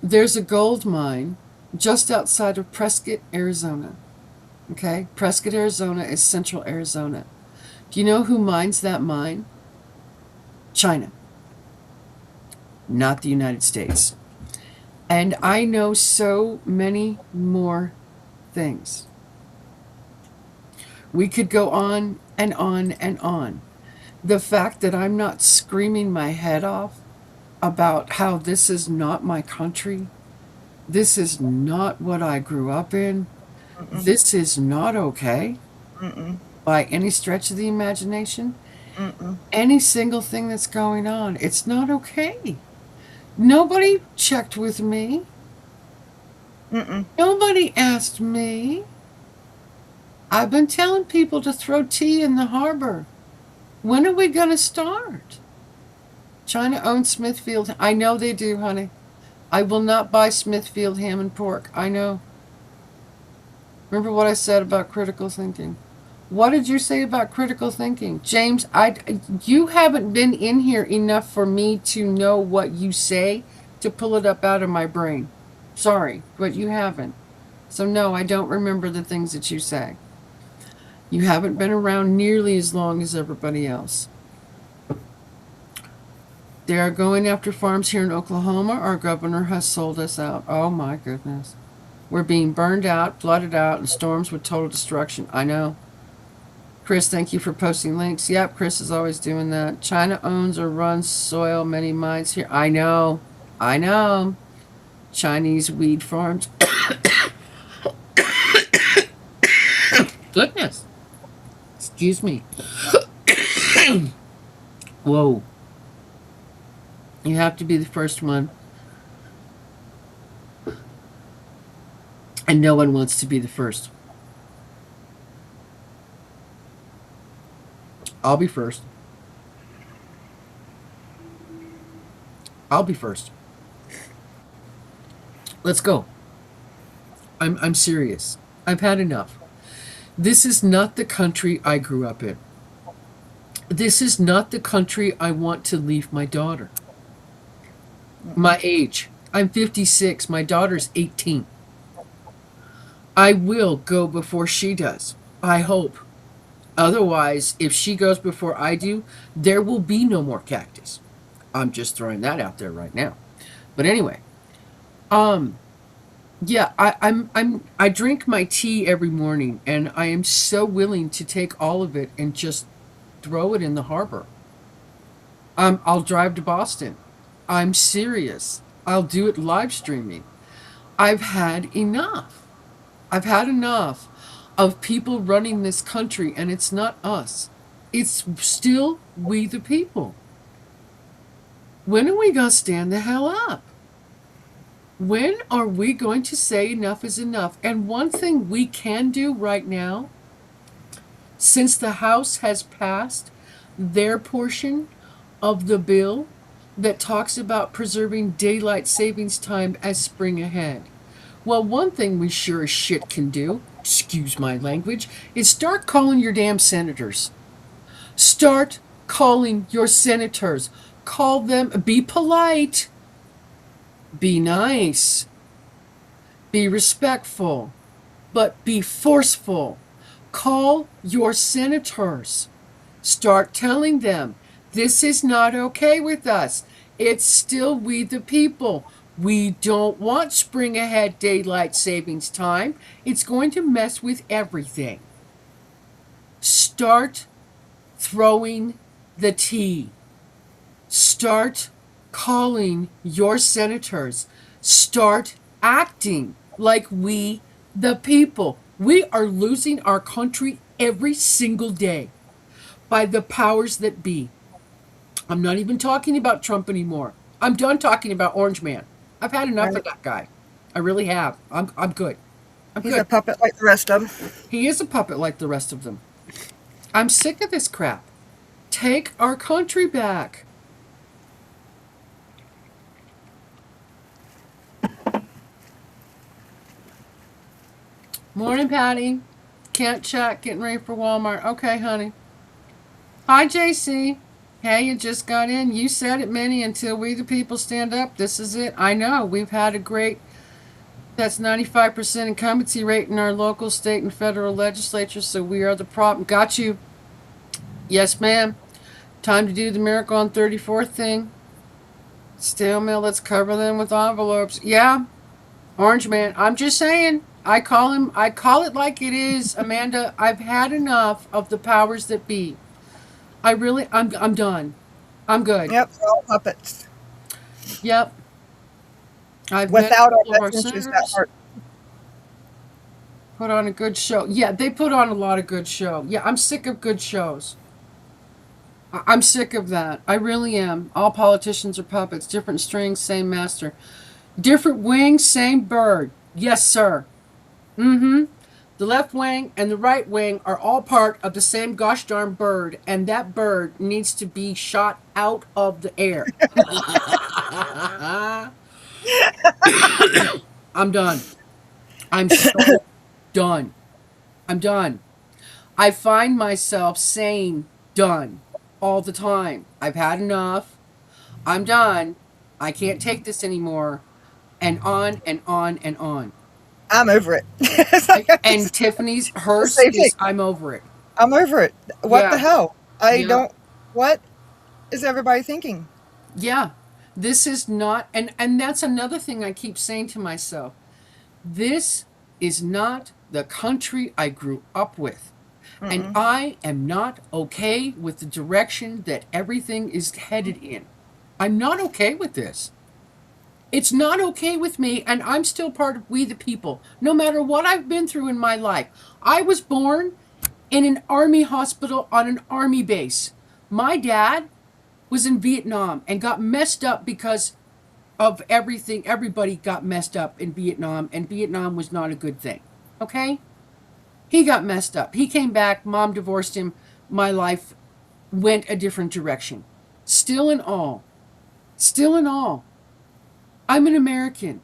There's a gold mine just outside of Prescott, Arizona. Okay? Prescott, Arizona is central Arizona. Do you know who mines that mine? China, not the United States. And I know so many more things. We could go on and on and on. The fact that I'm not screaming my head off about how this is not my country, this is not what I grew up in, Mm-mm. this is not okay Mm-mm. by any stretch of the imagination. Mm-mm. Any single thing that's going on, it's not okay. Nobody checked with me. Mm-mm. Nobody asked me. I've been telling people to throw tea in the harbor. When are we going to start? China owns Smithfield. I know they do, honey. I will not buy Smithfield ham and pork. I know. Remember what I said about critical thinking? What did you say about critical thinking? James, you haven't been in here enough for me to know what you say to pull it up out of my brain. Sorry, but you haven't. So no, I don't remember the things that you say. You haven't been around nearly as long as everybody else. They are going after farms here in Oklahoma. Our governor has sold us out. Oh my goodness. We're being burned out, flooded out, and storms with total destruction. I know. Chris, thank you for posting links. Yep, Chris is always doing that. China owns or runs soil, many mines here. I know. I know. Chinese weed farms. Goodness. Excuse me. Whoa. You have to be the first one. And no one wants to be the first. I'll be first. I'll be first. Let's go. I'm serious. I've had enough. This is not the country I grew up in. This is not the country I want to leave my daughter. My age. I'm 56. My daughter's 18. I will go before she does. I hope. Otherwise, if she goes before I do, there will be no more cactus. I'm just throwing that out there right now. But anyway, yeah, I drink my tea every morning, and I am so willing to take all of it and just throw it in the harbor. I'll drive to Boston. I'm serious. I'll do it live streaming. I've had enough. I've had enough of people running this country, and it's not us. It's still we the people. When are we going to stand the hell up? When are we going to say enough is enough? And one thing we can do right now, since the House has passed their portion of the bill that talks about preserving daylight savings time as spring ahead. Well, one thing we sure as shit can do, excuse my language, is start calling your damn senators. Start calling your senators. Call them, be polite, be nice, be respectful, but be forceful. Call your senators. Start telling them, this is not okay with us. It's still we the people. We don't want spring ahead daylight savings time. It's going to mess with everything. Start throwing the tea. Start calling your senators. Start acting like we the people. We are losing our country every single day by the powers that be. I'm not even talking about Trump anymore. I'm done talking about Orange Man. I've had enough of that guy. I really have. I'm good. He's a puppet like the rest of them. He is a puppet like the rest of them. I'm sick of this crap. Take our country back. Morning, Patty. Can't check. Getting ready for Walmart. Okay, honey. Hi, JC. Hey, you just got in. You said it, Minnie. Until we the people stand up, this is it. I know. We've had a great, that's 95% incumbency rate in our local, state, and federal legislature, so we are the problem. Got you. Yes, ma'am. Time to do the miracle on 34th thing. Stale mail, let's cover them with envelopes. Yeah, Orange Man. I'm just saying. I call it like it is, Amanda. I've had enough of the powers that be. I'm done. I'm good. Yep, we're all puppets. Yep. I've met Without all of our our best interests at senators. heart. Put on a good show. Yeah, they put on a lot of good show. Yeah, I'm sick of good shows. I'm sick of that. I really am. All politicians are puppets. Different strings, same master. Different wings, same bird. Yes, sir. Mm-hmm. The left wing and the right wing are all part of the same gosh darn bird, and that bird needs to be shot out of the air. I'm done. I'm so done. I'm done. I find myself saying done all the time. I've had enough. I'm done. I can't take this anymore. And on and on and on. I'm over it. And Tiffany's, hers Same thing. is I'm over it. I'm over it. What Yeah. the hell? I Yeah. don't. What is everybody thinking? Yeah. This is not, and that's another thing I keep saying to myself. This is not the country I grew up with. And I am not okay with the direction that everything is headed in. I'm not okay with this. It's not okay with me, and I'm still part of we the people, no matter what I've been through in my life. I was born in an army hospital on an army base. My dad was in Vietnam and got messed up because of everything. Everybody got messed up in Vietnam, and Vietnam was not a good thing. Okay? He got messed up. He came back, mom divorced him, my life went a different direction. Still in all, I'm an American.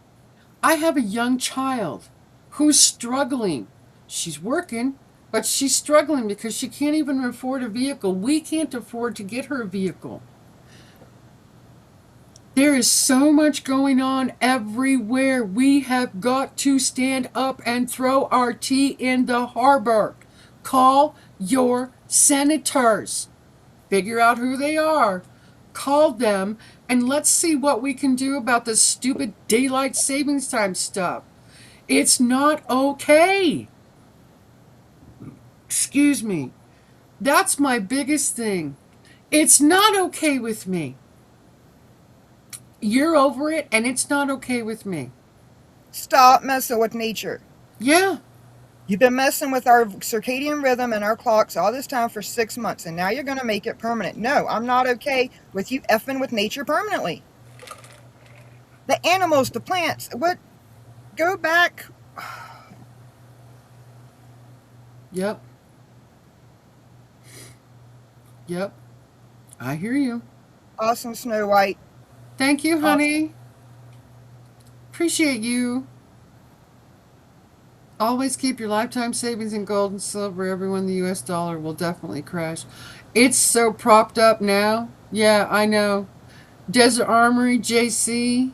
I have a young child who's struggling. She's working, but she's struggling because she can't even afford a vehicle. We can't afford to get her a vehicle. There is so much going on everywhere. We have got to stand up and throw our tea in the harbor. Call your senators. Figure out who they are. Call them and let's see what we can do about this stupid daylight savings time stuff. It's not okay. Excuse me. That's my biggest thing. It's not okay with me. You're over it, and it's not okay with me. Stop messing with nature. Yeah. You've been messing with our circadian rhythm and our clocks all this time for 6 months, and now you're going to make it permanent. No, I'm not okay with you effing with nature permanently. The animals, the plants, what? Go back. Yep. Yep. I hear you. Awesome, Snow White. Thank you, honey. Appreciate you. Always keep your lifetime savings in gold and silver. Everyone, the US dollar will definitely crash. It's so propped up now. Yeah, I know. Desert Armory, JC.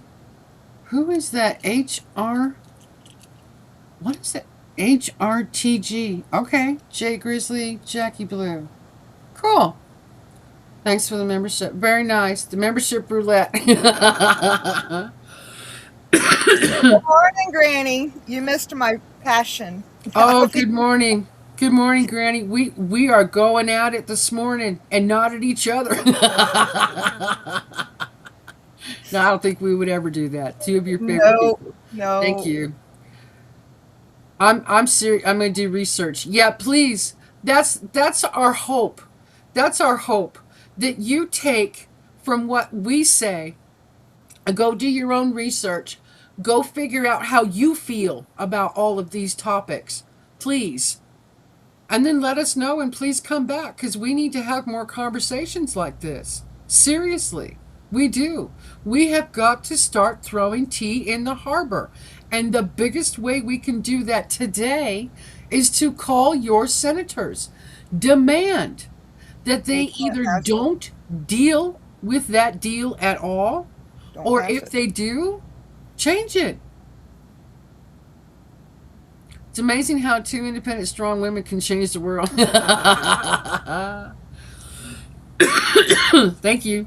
Who is that? HR? What is that? HRTG. Okay. Jay Grizzly, Jackie Blue. Cool. Thanks for the membership. Very nice. The membership roulette. Good morning, Granny. You missed my passion. Oh, good morning. Good morning, Granny. We are going at it this morning and not at each other. No, I don't think we would ever do that. Two of your favorite people. No. Thank you. I'm serious. I'm going to do research. Yeah, please. That's our hope. That's our hope. That you take from what we say and go do your own research. Go figure out how you feel about all of these topics. Please. And then let us know and please come back because we need to have more conversations like this. Seriously. We do. We have got to start throwing tea in the harbor. And the biggest way we can do that today is to call your senators. Demand that We they can't either pass it. don't deal with that deal at all, Don't or pass if it. they do, change it. It's amazing how two independent, strong women can change the world. Thank you.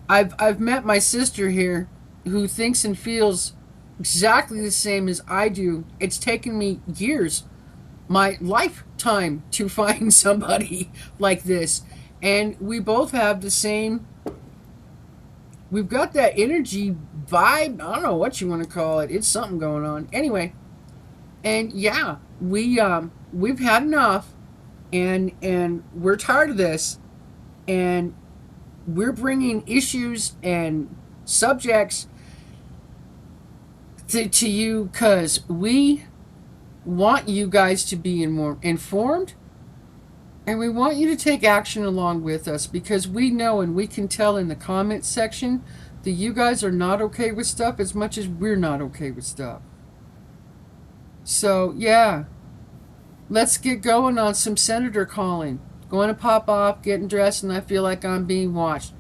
I've met my sister here who thinks and feels exactly the same as I do. It's taken me years, my lifetime, to find somebody like this. And we both have the same, we've got that energy vibe. I don't know what you want to call it. It's something going on. Anyway, and yeah, we've had enough, and we're tired of this, and we're bringing issues and subjects to you because we want you guys to be more informed, and we want you to take action along with us, because we know and we can tell in the comments section that you guys are not okay with stuff as much as we're not okay with stuff. So yeah, let's get going on some senator calling. Going to pop off, getting dressed, and I feel like I'm being watched.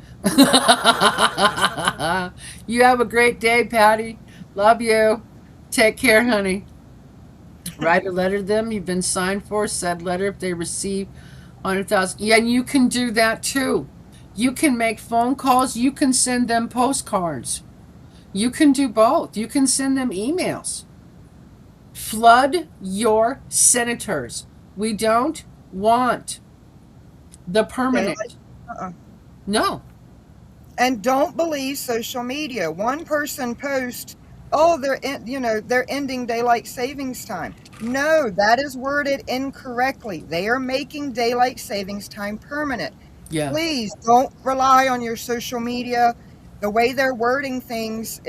You have a great day, Patty. Love you. Take care, honey. Write a letter to them you've been signed for. Said letter if they receive 100,000. Yeah, and you can do that too. You can make phone calls. You can send them postcards. You can do both. You can send them emails. Flood your senators. We don't want the permanent. Uh-uh. No. And don't believe social media. One person posts, "Oh, they're ending daylight savings time." No, that is worded incorrectly. They are making daylight savings time permanent. Yeah. Please don't rely on your social media. The way they're wording things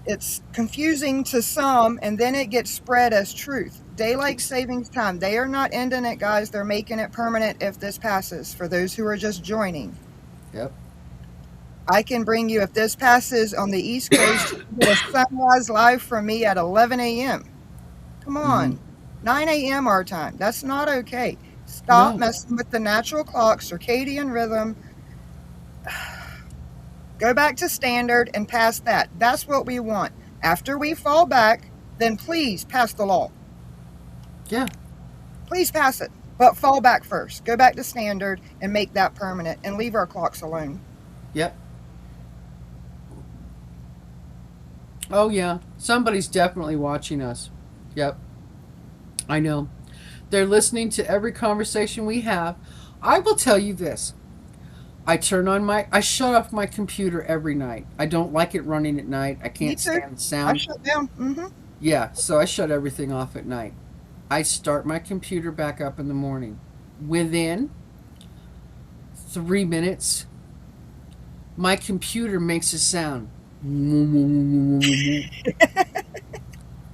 it's confusing to some, and then it gets spread as truth. Daylight savings time. They are not ending it, guys. They're making it permanent if this passes, for those who are just joining. Yep. I can bring you, if this passes on the East Coast, you get a sunrise live from me at 11 a.m. Come on. 9 a.m. our time. That's not okay. Stop No. messing with the natural clock, circadian rhythm. Go back to standard and pass that. That's what we want. After we fall back, then please pass the law. Yeah. Please pass it. But fall back first. Go back to standard and make that permanent and leave our clocks alone. Yep. Oh yeah. Somebody's definitely watching us. Yep. I know. They're listening to every conversation we have. I will tell you this. I shut off my computer every night. I don't like it running at night. I Me can't too. stand the I sound. shut down. Yeah, so I shut everything off at night. I start my computer back up in the morning. Within 3 minutes, my computer makes a sound.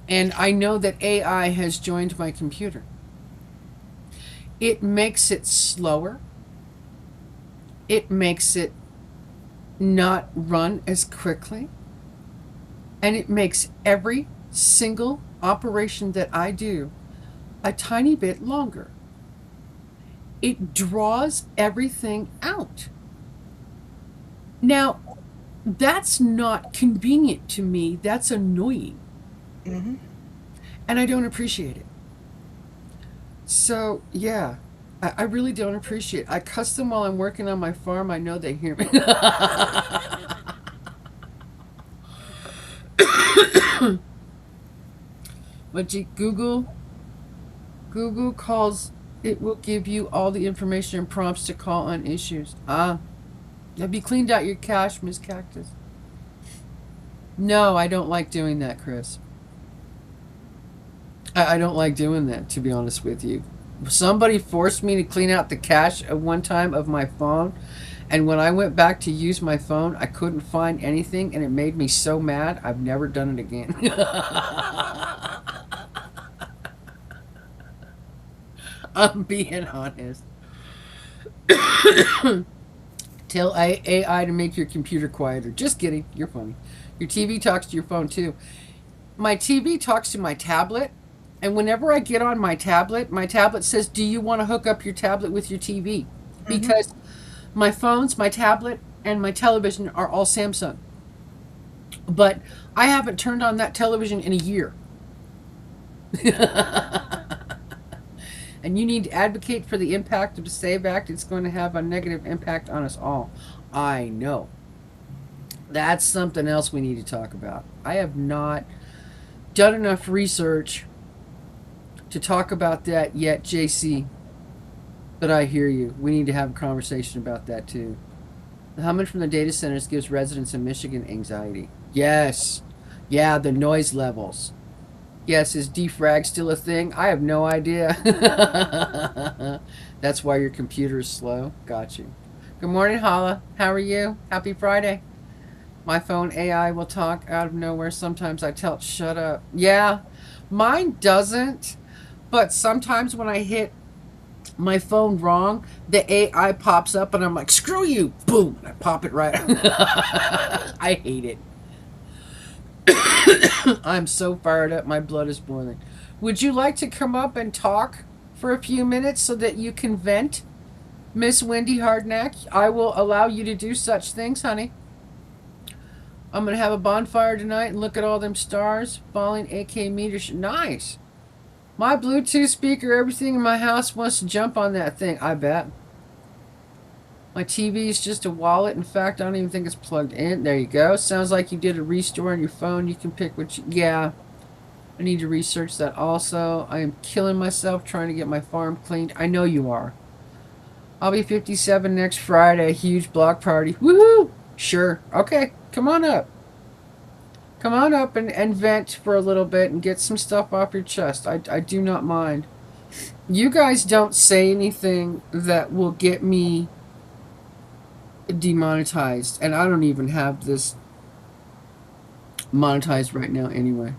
And I know that AI has joined my computer. It makes it slower. It makes it not run as quickly. And it makes every single operation that I do a tiny bit longer. It draws everything out. Now, that's not convenient to me. That's annoying. Mm-hmm. And I don't appreciate it. So, yeah, I really don't appreciate it. I cuss them while I'm working on my farm. I know they hear me. But Google calls, it will give you all the information and prompts to call on issues. Have you cleaned out your cache, Miss Cactus? No, I don't like doing that, Chris. I don't like doing that, to be honest with you. Somebody forced me to clean out the cache at one time of my phone, and when I went back to use my phone, I couldn't find anything, and it made me so mad. I've never done it again. I'm being honest. Tell AI to make your computer quieter. Just kidding. You're funny. Your TV talks to your phone too. My TV talks to my tablet. And whenever I get on my tablet says, "Do you want to hook up your tablet with your TV?" Hmm. Because my phones, my tablet, and my television are all Samsung. But I haven't turned on that television in a year. And you need to advocate for the impact of the SAVE Act. It's going to have a negative impact on us all. I know. That's something else we need to talk about. I have not done enough research to talk about that yet, JC. But I hear you. We need to have a conversation about that too. The humming from the data centers gives residents in Michigan anxiety. Yes. Yeah, the noise levels. Yes, is defrag still a thing? I have no idea. That's why your computer is slow. Got you. Good morning, Hala. How are you? Happy Friday. My phone AI will talk out of nowhere. Sometimes I tell it, shut up. Yeah, mine doesn't. But sometimes when I hit my phone wrong, the AI pops up and I'm like, screw you. Boom. I pop it right. I hate it. I'm so fired up. My blood is boiling. Would you like to come up and talk for a few minutes so that you can vent, Miss Wendy Hardnack? I will allow you to do such things, honey. I'm going to have a bonfire tonight and look at all them stars falling, AK meters. Nice. My Bluetooth speaker, everything in my house wants to jump on that thing. I bet. My TV is just a wallet. In fact, I don't even think it's plugged in. There you go. Sounds like you did a restore on your phone. You can pick what you... Yeah. I need to research that also. I am killing myself trying to get my farm cleaned. I know you are. I'll be 57 next Friday. Huge block party. Woohoo! Sure. Okay. Come on up. Come on up and vent for a little bit and get some stuff off your chest. I do not mind. You guys don't say anything that will get me demonetized, and I don't even have this monetized right now anyway.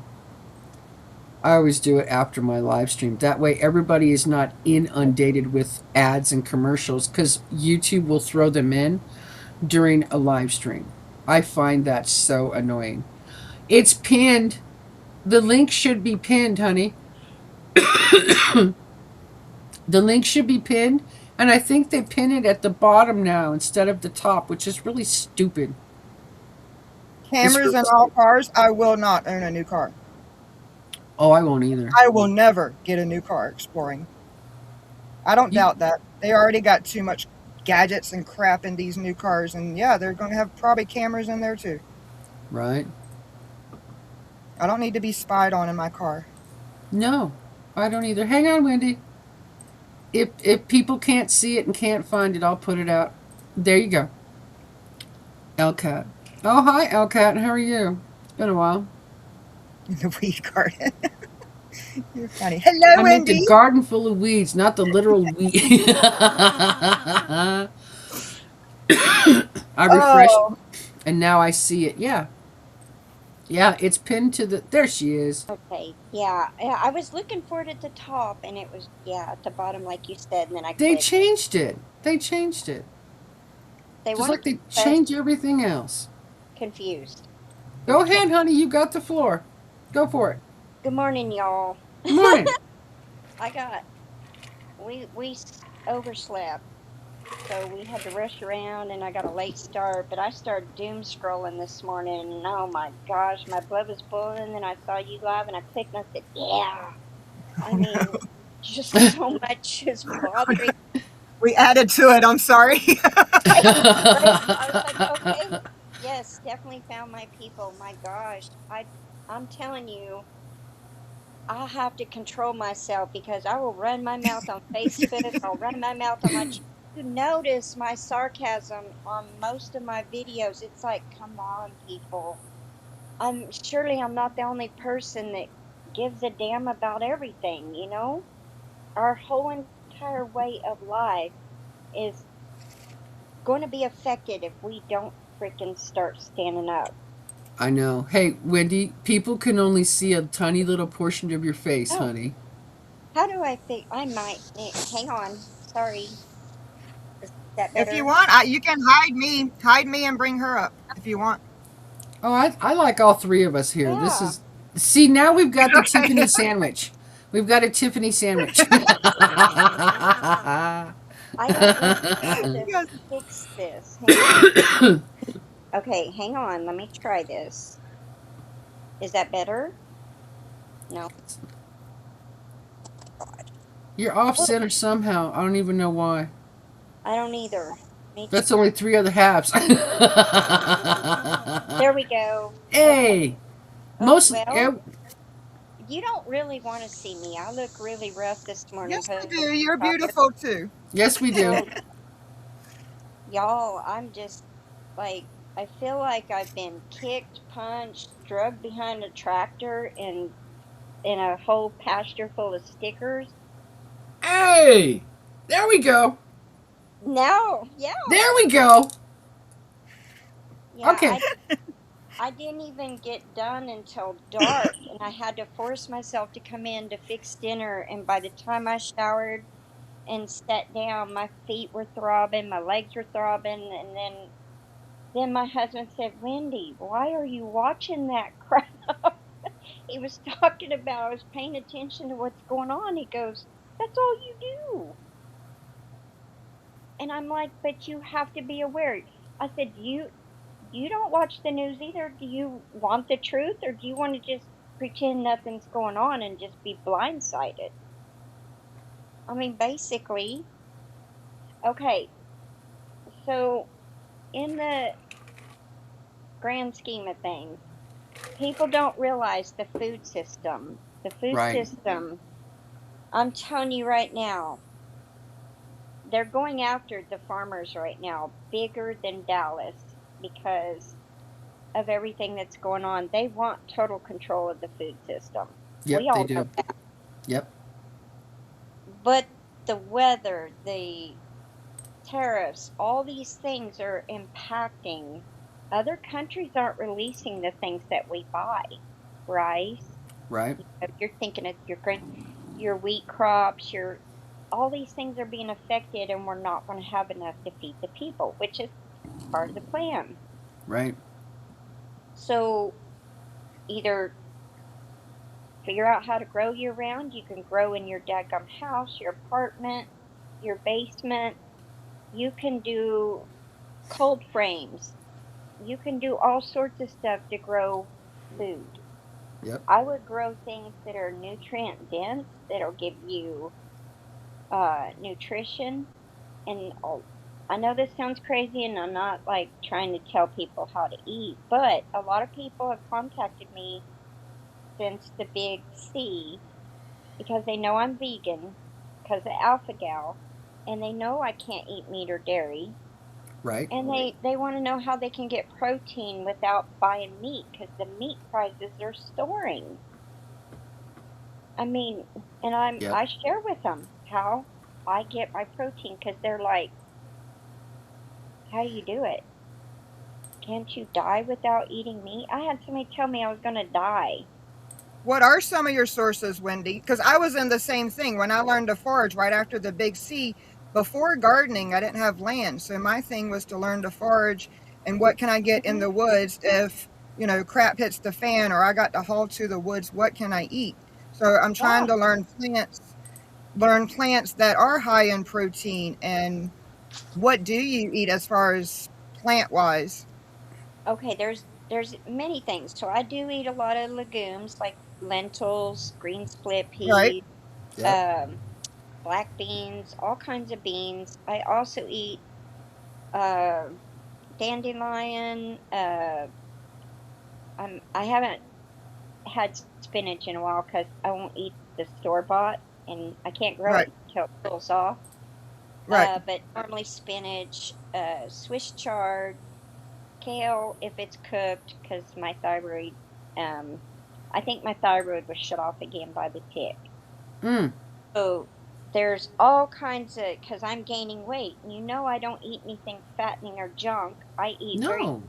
I always do it after my live stream. That way everybody is not inundated with ads and commercials, because YouTube will throw them in during a live stream. I find that so annoying. It's pinned. The link should be pinned, honey. The link should be pinned. And I think they pin it at the bottom now instead of the top, which is really stupid. Cameras in all cars. I will not own a new car. Oh, I won't either. I will never get a new car exploring. I don't doubt that. They already got too much gadgets and crap in these new cars. And yeah, they're going to have probably cameras in there too. Right? I don't need to be spied on in my car. No, I don't either. Hang on, Wendy. If people can't see it and can't find it, I'll put it out. There you go. Elcat. Oh, hi, Elcat. How are you? It's been a while. The weed garden. You're funny. Hello, I meant Wendy. the garden full of weeds, not the literal weed. I refreshed, and now I see it. Yeah. Yeah, it's pinned to the... There she is. Okay, yeah, I was looking for it at the top, and it was, yeah, at the bottom, like you said, and then I They clicked. changed it. They changed it. They Just want like they us change everything else. confused. Go ahead, honey. You got the floor. Go for it. Good morning, y'all. Good morning. We overslept, so we had to rush around, and I got a late start, but I started doom scrolling this morning, and oh my gosh, my blood was boiling, and I saw you live, and I clicked, and I said, yeah. I mean, just so much is bothering. We added to it. I'm sorry. I was like, okay, yes, definitely found my people. My gosh, I'm telling you, I have to control myself because I will run my mouth on Facebook. I'll run my mouth on my. You notice my sarcasm on most of my videos. It's like, come on, people. I'm not the only person that gives a damn about everything. You know, our whole entire way of life is going to be affected if we don't freaking start standing up. I know. Hey, Wendy, people can only see a tiny little portion of your face, honey. How do I think? I might. Hang on. Sorry. Is that If you better? want, you can hide me and bring her up if you want. Oh, I like all three of us here. This Yeah. is see now we've got the Okay. Tiffany sandwich. We've got a Tiffany sandwich. I don't know how to You guys, fix this. Hang on. Okay, hang on. Let me try this. Is that better? No. You're off center somehow. I don't even know why. I don't either. Me That's too. only three other halves. There we go. Okay. Hey, Oh, most well, you don't really want to see me. I look really rough this morning yes, we because do. You're beautiful too. yes we do. well, y'all, I'm just like I feel like I've been kicked, punched, drugged behind a tractor in a whole pasture full of stickers. Hey, there we go. No, yeah, There we go. yeah. Okay. I didn't even get done until dark, and I had to force myself to come in to fix dinner. And by the time I showered and sat down, my feet were throbbing, my legs were throbbing, and then my husband said, "Wendy, why are you watching that crap?" He was talking about I was paying attention to what's going on. He goes, "That's all you do." And I'm like, "But you have to be aware." I said, "You don't watch the news either. Do you want the truth or do you want to just pretend nothing's going on and just be blindsided?" I mean, basically, okay. So in the grand scheme of things, people don't realize the food system. The food Right. system, I'm telling you right now, they're going after the farmers right now, bigger than Dallas, because of everything that's going on. They want total control of the food system. We Yep, they all know do. that. Yep. But the weather, the tariffs, all these things are impacting. Other countries aren't releasing the things that we buy. Rice, Right. you're thinking of your wheat crops, your all these things are being affected, and we're not going to have enough to feed the people, which is part of the plan. Right. So either figure out how to grow year round. You can grow in your daggum house, your apartment, your basement. You can do cold frames. You can do all sorts of stuff to grow food. Yep. I would grow things that are nutrient dense, that'll give you nutrition. And I know this sounds crazy, and I'm not like trying to tell people how to eat, but a lot of people have contacted me since the big C because they know I'm vegan because of Alpha Gal, and they know I can't eat meat or dairy, Right. and they want to know how they can get protein without buying meat because the meat prices are soaring. I mean, and Yep. I share with them how I get my protein because they're like, "How do you do it? Can't you die without eating meat?" I had somebody tell me I was gonna die. What are some of your sources, Wendy? Because I was in the same thing when I learned to forage right after the big C. Before gardening, I didn't have land. So my thing was to learn to forage and what can I get in Hmm. the woods if, crap hits the fan or I got to haul to the woods, what can I eat? So I'm trying Yeah. to learn plants that are high in protein. And what do you eat as far as plant wise? Okay, there's many things. So I do eat a lot of legumes like lentils, green split Right, peas, Yep. um, black beans, all kinds of beans. I also eat uh, dandelion. I haven't had spinach in a while because I won't eat the store bought, and I can't grow right, it until it cools off. right. But normally spinach, Swiss chard, kale if it's cooked because my thyroid. Um, I think my thyroid was shut off again by the tick. Mm. So there's all kinds of because I'm gaining weight. And I don't eat anything fattening or junk. I eat very No.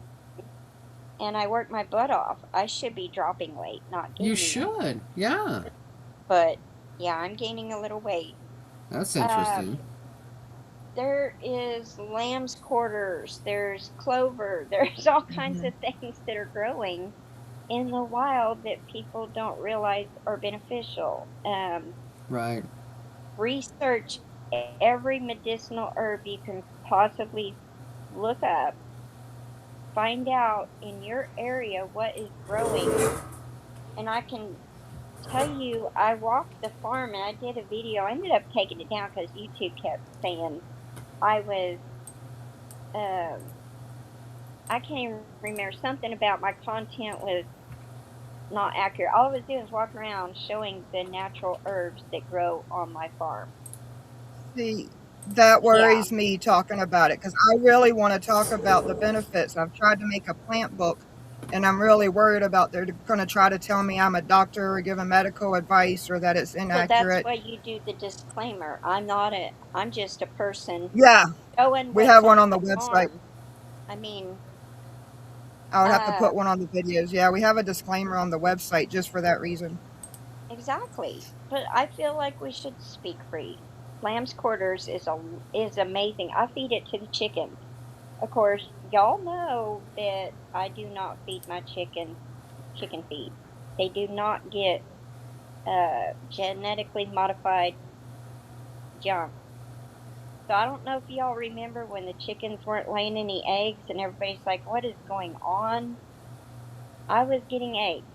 and I work my butt off. I should be dropping weight, not You gaining it. should. Yeah. But yeah, I'm gaining a little weight. That's Um, interesting. there is lamb's quarters, there's clover, there's all kinds Mhm. of things that are growing in the wild that people don't realize are beneficial. Right. Research every medicinal herb you can possibly look up. Find out in your area what is growing. And I can tell you, I walked the farm and I did a video. I ended up taking it down because YouTube kept saying I was, um, I can't even remember, something about my content was not accurate. All I was doing was walk around showing the natural herbs that grow on my farm. See, that Yeah. worries me talking about it because I really want to talk about the benefits. I've tried to make a plant book, and I'm really worried about they're going to try to tell me I'm a doctor or giving medical advice or that it's Well, that's inaccurate. why you do the disclaimer. I'm just a person Yeah, showing we what's have on one on the my website. farm. I mean, I would have to uh, put one on the videos. Yeah, we have a disclaimer on the website just for that reason. exactly. But I feel like we should speak free. Lamb's quarters is amazing. I feed it to the chickens. Of course, y'all know that I do not feed my chickens chicken feed. They do not get genetically modified junk. So I don't know if y'all remember when the chickens weren't laying any eggs and everybody's like, what is going on? I was getting eggs,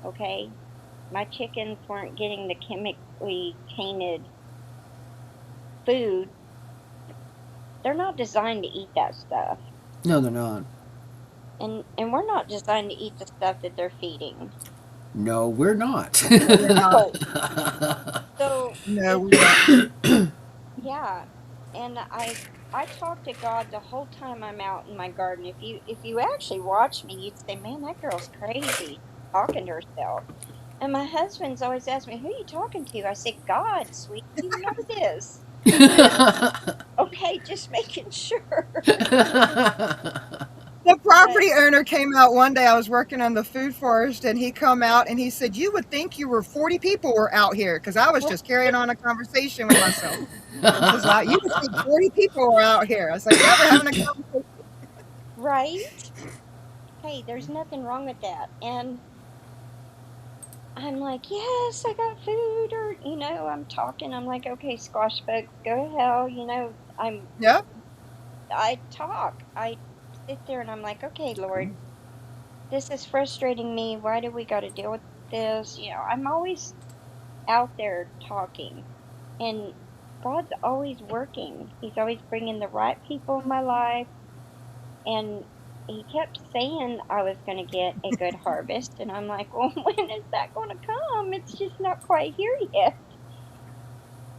okay? My chickens weren't getting the chemically tainted food. They're not designed to eat that stuff. No, they're not. And we're not designed to eat the stuff that they're feeding. No, we're not. No, we're not. Oh, so No, it's we're not. yeah. And I talk to God the whole time I'm out in my garden. If you actually watch me, you'd say, "Man, that girl's crazy, talking to herself." And my husband's always asking me, "Who are you talking to?" I said, "God, sweet, you know this." Okay, just making sure. The But property owner came out one day. I was working on the food forest, and he come out and he said, "You would think you were 40 people were out here," because I was just carrying on a conversation with myself. I was like, "You would think 40 people were out here." I was like, "Yeah, we're having a conversation." right? Hey, there's nothing wrong with that. And I'm like, yes, I got food, or I'm talking. I'm like, okay, squash bugs, go to hell. Yeah. I talk. I sit there and I'm like, okay, Lord, this is frustrating me. Why do we got to deal with this? I'm always out there talking, and God's always working. He's always bringing the right people in my life, and He kept saying I was going to get a good harvest, and I'm like, well, when is that going to come? It's just not quite here yet.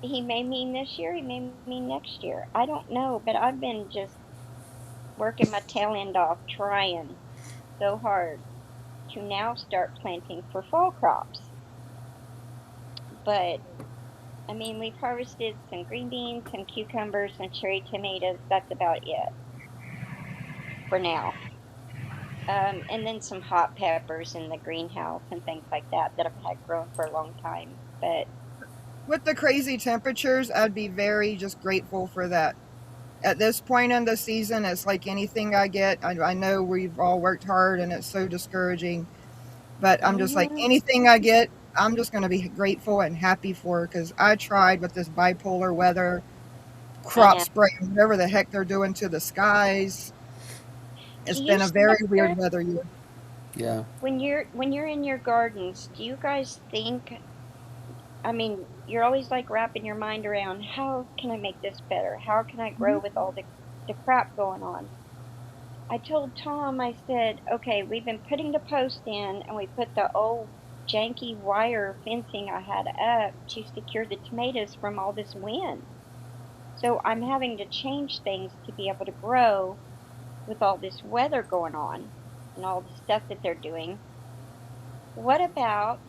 He may mean this year, he may mean next year. I don't know, but I've been just working my tail end off trying so hard to now start planting for fall crops. But I mean, we've harvested some green beans, some cucumbers, some cherry tomatoes. That's about it for now. And then some hot peppers in the greenhouse and things like that I've had grown for a long time. But With the crazy temperatures, I'd be very just grateful for that. At this point in the season, it's like anything I get. I know we've all worked hard and it's so discouraging, but I'm just like hmm anything I get, I'm just going to be grateful and happy for because I tried with this bipolar weather, I crop know. spray, whatever the heck they're doing to the skies. Do It's you been a very share weird weather year. Yeah. when you're in your gardens? Do you guys think? I mean, you're always like wrapping your mind around how can I make this better? How can I grow Mhm. with all the crap going on? I told Tom, I said, okay, we've been putting the post in and we put the old janky wire fencing I had up to secure the tomatoes from all this wind. So I'm having to change things to be able to grow with all this weather going on and all the stuff that they're doing. What about,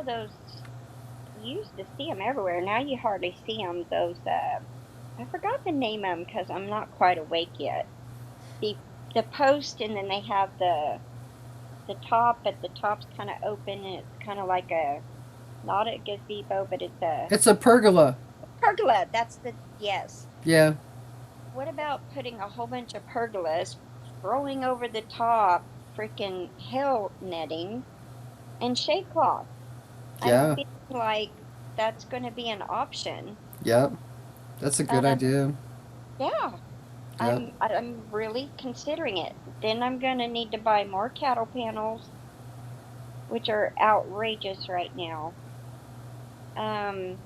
those, you used to see them everywhere. Now you hardly see them. I forgot the name of them because I'm not quite awake yet. The, the post, and then they have the top, but the top's kind of open and it's kind of like not a gazebo, but it's a It's a pergola. pergola. Yes. Yeah. What about putting a whole bunch of pergolas, throwing over the top freaking hell netting and shade cloth? I'm Yeah. feeling like that's going to be an option. Yep. That's a good Uh, idea. yeah, Yep. I'm really considering it. Then I'm going to need to buy more cattle panels, which are outrageous right now. Um,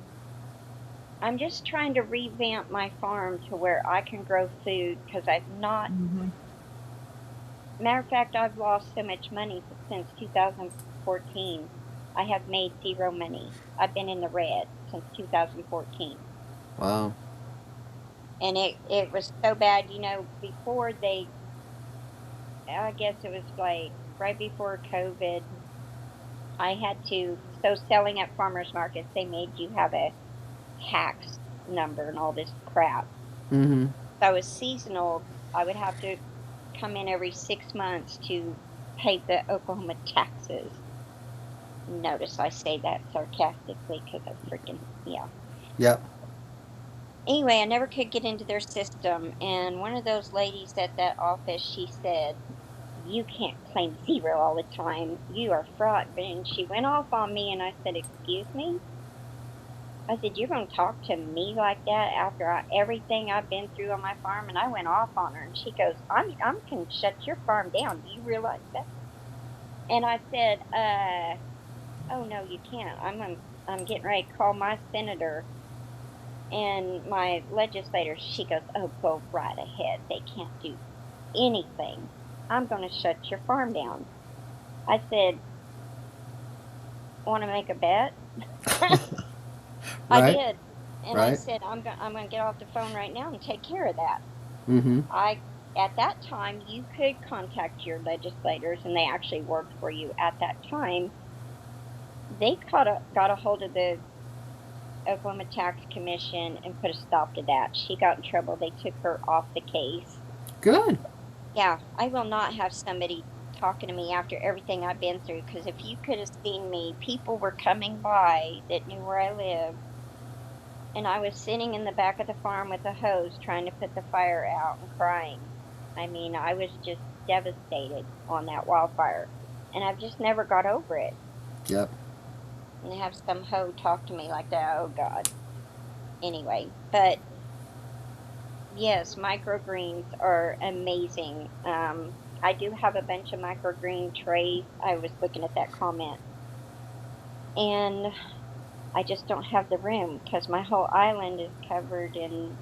I'm just trying to revamp my farm to where I can grow food because I've not. Hmm. Matter of fact, I've lost so much money since 2014. I have made zero money. I've been in the red since 2014. Wow. And it was so bad, before I guess it was like right before COVID, I had to, so selling at farmers markets, they made you have a tax number and all this crap. Mm-hmm. So I was seasonal. I would have to come in every 6 months to pay the Oklahoma taxes. Notice I say that sarcastically because I freaking, yeah. Yep. Anyway, I never could get into their system. And one of those ladies at that office, she said, "You can't claim zero all the time. You are fraud." And she went off on me, and I said, "Excuse me?" I said, "You're going to talk to me like that after everything I've been through on my farm?" And I went off on her, and she goes, I'm can shut your farm down. Do you realize that?" And I said, "Oh no, you can't. I'm getting ready to call my senator and my legislators." She goes, "Oh, go right ahead. They can't do anything. I'm going to shut your farm down." I said, "Want to make a bet?" I Right. did. And I Right. said, I'm going to get off the phone right now and take care of that. Mm-hmm. I At that time you could contact your legislators, and they actually worked for you at that time. They got a hold of the Oklahoma Tax Commission and put a stop to that. She got in trouble. They took her off the case. Good. Yeah, I will not have somebody talking to me after everything I've been through, because if you could have seen me, people were coming by that knew where I lived, and I was sitting in the back of the farm with a hose trying to put the fire out and crying. I mean, I was just devastated on that wildfire, and I've just never got over it. Yep. And to have some hoe talk to me like that, oh God. Anyway, but yes, microgreens are amazing. I do have a bunch of microgreen trays. I was looking at that comment, and I just don't have the room because my whole island is covered in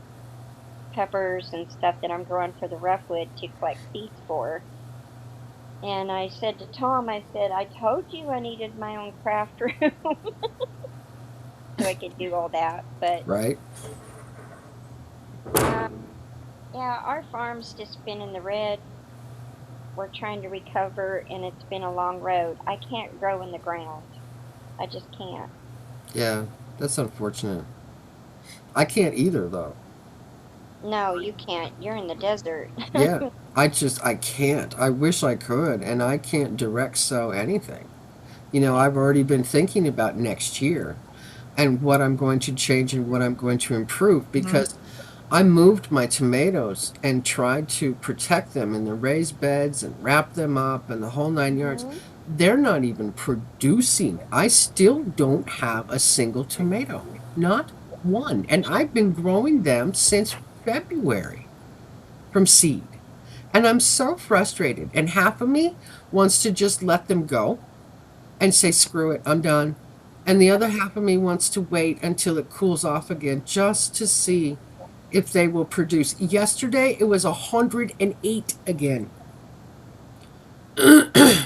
peppers and stuff that I'm growing for the Roughwood to collect seeds for. And I said to Tom, I said, "I told you I needed my own craft room so I could do all that." But Right. uh, yeah, our farm's just been in the red. We're trying to recover, and it's been a long road. I can't grow in the ground. I just can't. Yeah. That's unfortunate. I can't either, though. No, you can't. You're in the desert. Yeah. I can't. I wish I could, and I can't direct sow anything. I've already been thinking about next year and what I'm going to change and what I'm going to improve Hmm. because I moved my tomatoes and tried to protect them in the raised beds and wrap them up and the whole 9 yards. Hmm. They're not even producing. I still don't have a single tomato. Not one. And I've been growing them since February from seed. And I'm so frustrated. And half of me wants to just let them go and say, screw it, I'm done. And the other half of me wants to wait until it cools off again just to see if they will produce. Yesterday it was 108 again.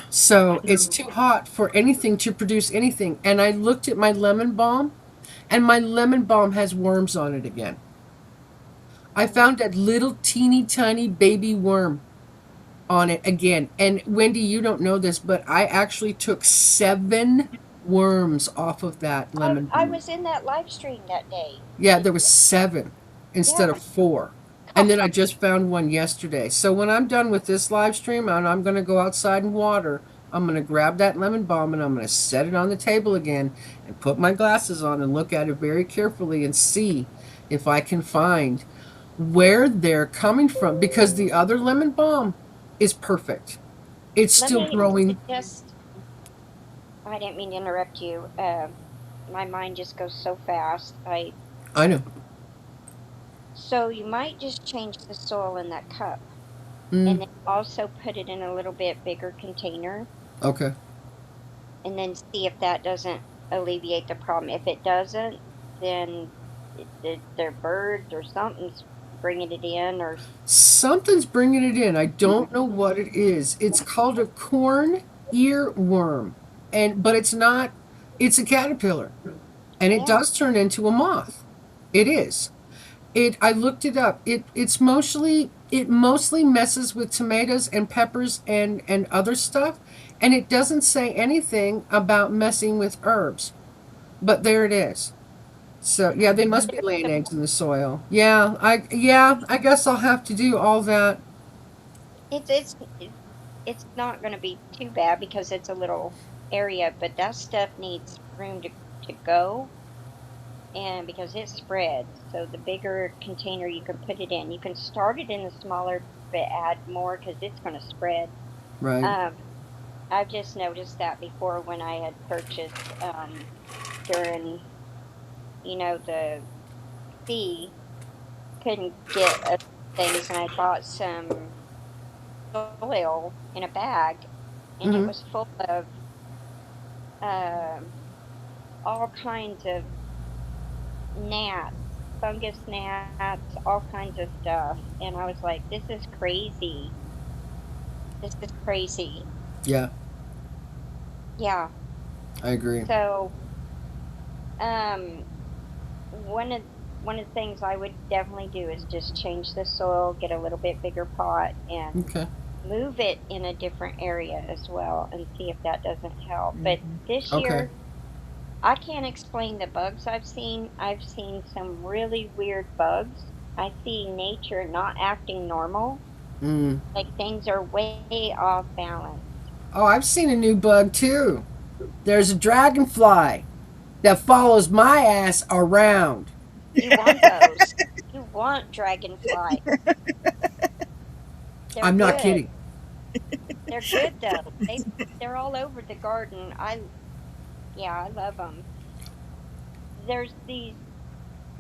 So it's too hot for anything to produce anything. And I looked at my lemon balm, and my lemon balm has worms on it again. I found a little teeny tiny baby worm on it again. And Wendy, you don't know this, but I actually took 7 worms off of that lemon I balm. was in that live stream that day. Yeah, there was 7 instead Yeah. of 4. And then I just found one yesterday. So when I'm done with this live stream and I'm going to go outside and water, I'm going to grab that lemon balm and I'm going to set it on the table again and put my glasses on and look at it very carefully and see if I can find where they're coming from, because the other lemon balm is perfect. It's Let still me growing. suggest. I didn't mean to interrupt you. My mind just goes so fast. I know. So you might just change the soil in that cup, Mm, and then also put it in a little bit bigger container, okay. and then see if that doesn't alleviate the problem. If it doesn't, then their birds or something's bringing it in, or Something's bringing it in. I don't know what it is. It's called a corn earworm, and but it's not. It's a caterpillar, and it yeah. does turn into a moth. It is. It. I looked it up. It mostly messes with tomatoes and peppers and other stuff, and it doesn't say anything about messing with herbs. But there it is. So yeah, they must be laying eggs in the soil. Yeah, I guess I'll have to do all that. It's it's it's not going to be too bad because it's a little area, but that stuff needs room to go, and because it spreads. So the bigger container you can put it in, you can start it in the smaller, but add more because it's going to spread. Right. Um, I've just noticed that before when I had purchased during the fee couldn't get things, and I bought some soil in a bag, and it Mm-hmm. was full of um all kinds of gnats, fungus gnats, all kinds of stuff. And I was like, this is crazy. This is crazy. Yeah, Yeah. I agree. So, um, one of one of the things I would definitely do is just change the soil, get a little bit bigger pot, and Okay. move it in a different area as well, and see if that doesn't help. But this Okay. year, I can't explain the bugs I've seen. I've seen some really weird bugs. I see nature not acting normal, Mm. like things are way off balance. Oh, I've seen a new bug too. There's a dragonfly that follows my ass around. You want those. You want dragonfly. They're I'm not good. kidding. They're good though. They're all over the garden. Yeah, I love them. There's these.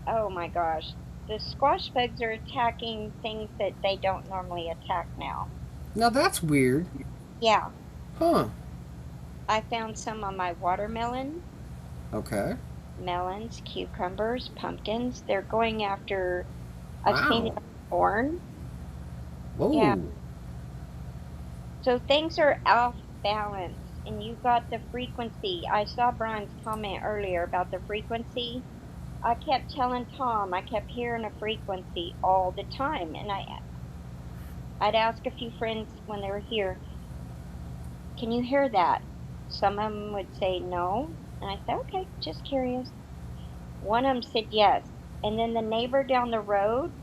Oh my gosh, the squash bugs are attacking things that they don't normally attack now. Now that's weird. Yeah, Huh. I found some on my watermelon, Okay. melons, cucumbers, pumpkins. They're going after. I've seen it Wow. on corn. Yeah, Whoa. so things are off balance, and you got the frequency. I saw Brian's comment earlier about the frequency. I kept telling Tom I kept hearing a frequency all the time, and I'd ask a few friends when they were here, "Can you hear that?" Some of them would say no, and I said, "Okay, just curious." One of them said yes, and then the neighbor down the road,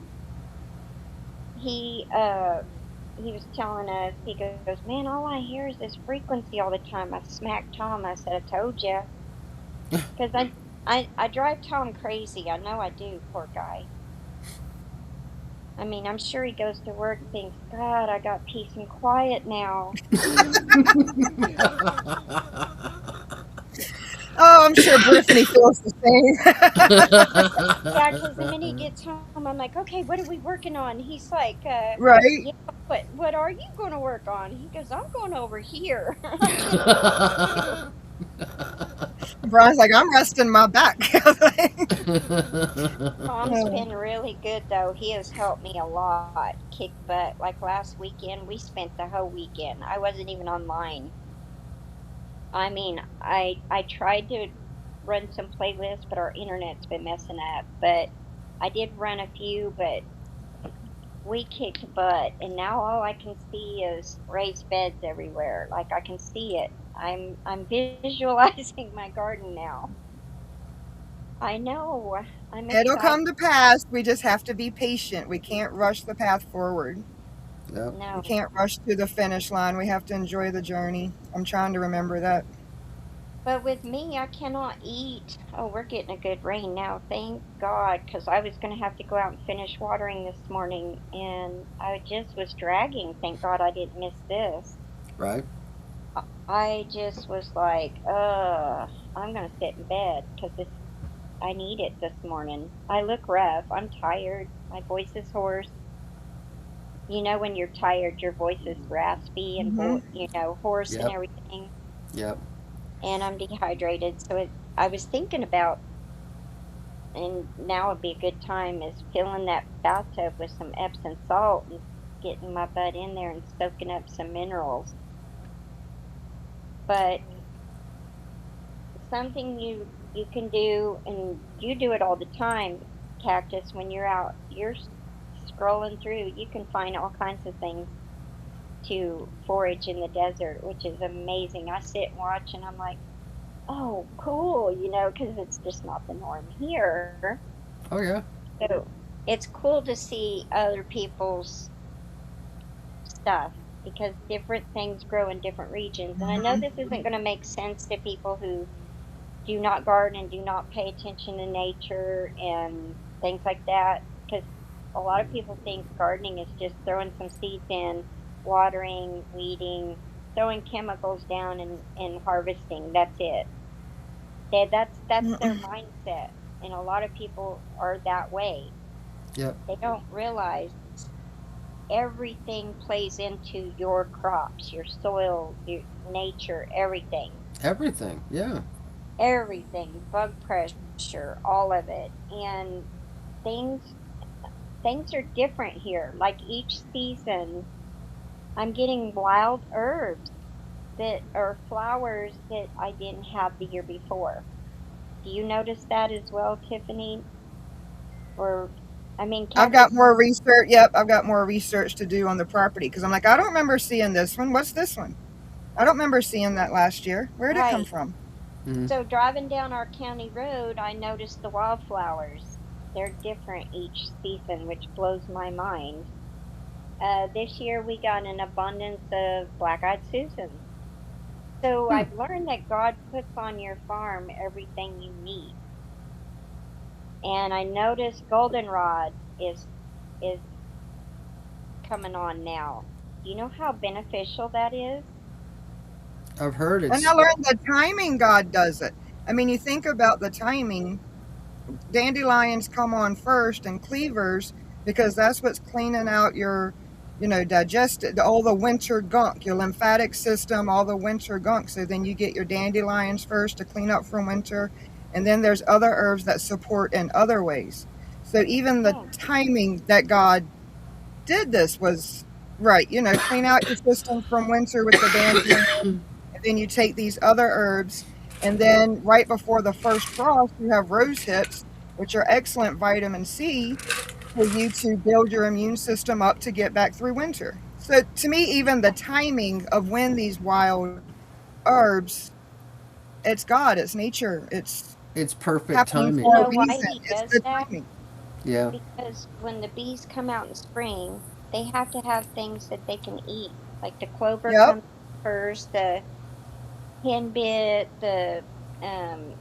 he uh he was telling us, he goes, "Man, all I hear is this frequency all the time." I smacked Tom. I said, "I told you," because I drive Tom crazy. I know I do, poor guy. I mean, I'm sure he goes to work and thinks, God, I got peace and quiet now. Oh, I'm sure Brittany feels the Yeah, because the minute he gets home, I'm like, okay, what are we working on? He's like, same. Right? yeah, what are you going to work on? He goes, I'm going over here. Brian's like, I'm resting my back. Tom's been really good though. He has helped me a lot, kick butt. Like last weekend, we spent the whole weekend. I wasn't even online. I mean, I tried to run some playlists, but our internet's been messing up. But I did run a few, but we kicked butt, and now all I can see is raised beds everywhere. Like I can see it. I'm visualizing my garden now. I know. I'm It'll excited. come to pass. We just have to be patient. We can't rush the path forward. Yep. We No. can't rush to the finish line. We have to enjoy the journey. I'm trying to remember that. But with me, I cannot eat. Oh, we're getting a good rain now. Thank God, because I was going to have to go out and finish watering this morning, and I just was dragging. Thank God I didn't miss this. Right? I just was like, I'm going to sit in bed because I need it this morning. I look rough. I'm tired. My voice is hoarse. You know, when you're tired, your voice is raspy and, Hmm. hoarse and Yep. everything. Yep. And I'm dehydrated. So I was thinking about, and now would be a good time, is filling that bathtub with some Epsom salt and getting my butt in there and soaking up some minerals. But something you can do, and you do it all the time, Cactus, when you're out, scrolling through, you can find all kinds of things to forage in the desert, which is amazing. I sit and watch, and I'm like, oh, cool, because it's just not the norm here. Oh yeah. So it's cool to see other people's stuff because different things grow in different regions. And I know this isn't going to make sense to people who do not garden and do not pay attention to nature and things like that, because a lot of people think gardening is just throwing some seeds in, watering, weeding, throwing chemicals down, and harvesting. That's it. That's their mindset, and a lot of people are that way. Yep. They don't realize everything plays into your crops, your soil, your nature, Everything. Yeah. bug pressure, all of it. And things things are different here. Like each season, I'm getting wild herbs that are flowers that I didn't have the year before. Do you notice that as well, Tiffany? Or, I mean, I've got cactus. more research. Yep, I've got more research to do on the property because I'm like, I don't remember seeing this one. What's this one? I don't remember seeing that last year. Where did it come Right. from? Mm-hmm. So driving down our county road, I noticed the wildflowers. They're different each season, which blows my mind. This year we got an abundance of black-eyed Susans. So Hmm. I've learned that God puts on your farm everything you need. And I noticed goldenrod is coming on now. Do you know how beneficial that is? I've heard And I it's. learned the timing God does it. I mean, you think about the timing. Dandelions come on first and cleavers because that's what's cleaning out your, digested all the winter gunk, your lymphatic system, all the winter gunk. So then you get your dandelions first to clean up from winter. And then there's other herbs that support in other ways. So even the Yeah. timing that God did this was right. Clean out your system from winter with the dandelion, and then you take these other herbs, and then right before the first frost, you have rose hips, which are excellent vitamin C for you to build your immune system up to get back through winter. So to me, even the timing of when these wild herbs, it's God, it's nature, it's It's perfect happening timing. You for a know why reason. he It's does the that? timing. Yeah. Because when the bees come out in spring, they have to have things that they can eat. Like the clover Yep, comes first, the henbit, the um,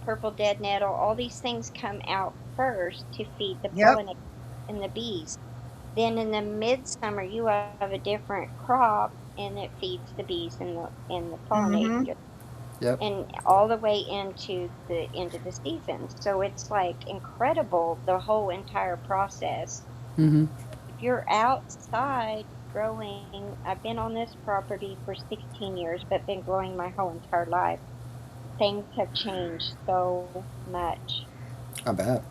purple dead nettle, all these things come out first to feed the yep. pollinators and the bees. Then in the midsummer, you have a different crop, and it feeds the bees and the Hmm. pollinators, Yep. and all the way into the end of the season. So it's like incredible the whole entire process. Mm-hmm. If you're outside growing, I've been on this property for 16 years, but been growing my whole entire life. Things have changed so much. I bet.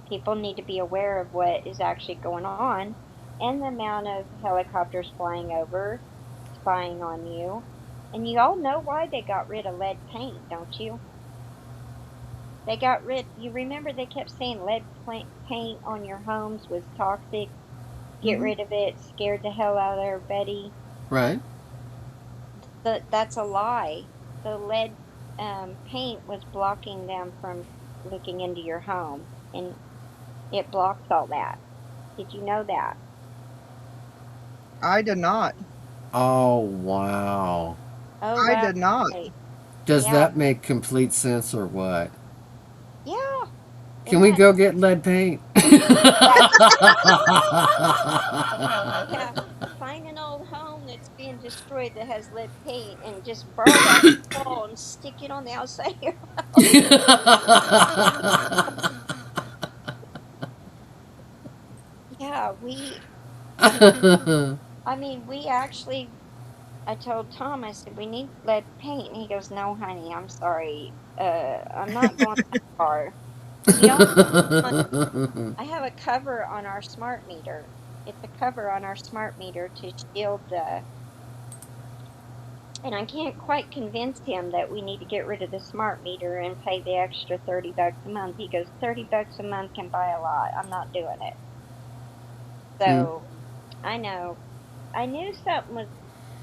People need to be aware of what is actually going on and the amount of helicopters flying over, spying on you. And you all know why they got rid of lead paint, don't you? You remember they kept saying paint on your homes was toxic. Get Hmm. rid of it, scared the hell out of everybody. Right. That's a lie. The lead paint was blocking them from looking into your home, and it blocks all that. Did you know that? I did not. Oh wow. Oh, I did not. right. Does Yeah. that make complete sense or what? Yeah. Can we Yeah. go get lead paint? Yeah. Find an old home that's being destroyed that has lead paint and just borrow that wall and stick it on the outside of your house. Yeah, I mean, we actually, I told Tom, I said, we need lead paint. And he goes, no, honey, I'm sorry. I'm not going that far. The only one, I have a cover on our smart meter. It's a cover on our smart meter to shield the, and I can't quite convince him that we need to get rid of the smart meter and pay the extra $30 a month. He goes, $30 a month can buy a lot. I'm not doing it. So I know. I knew something was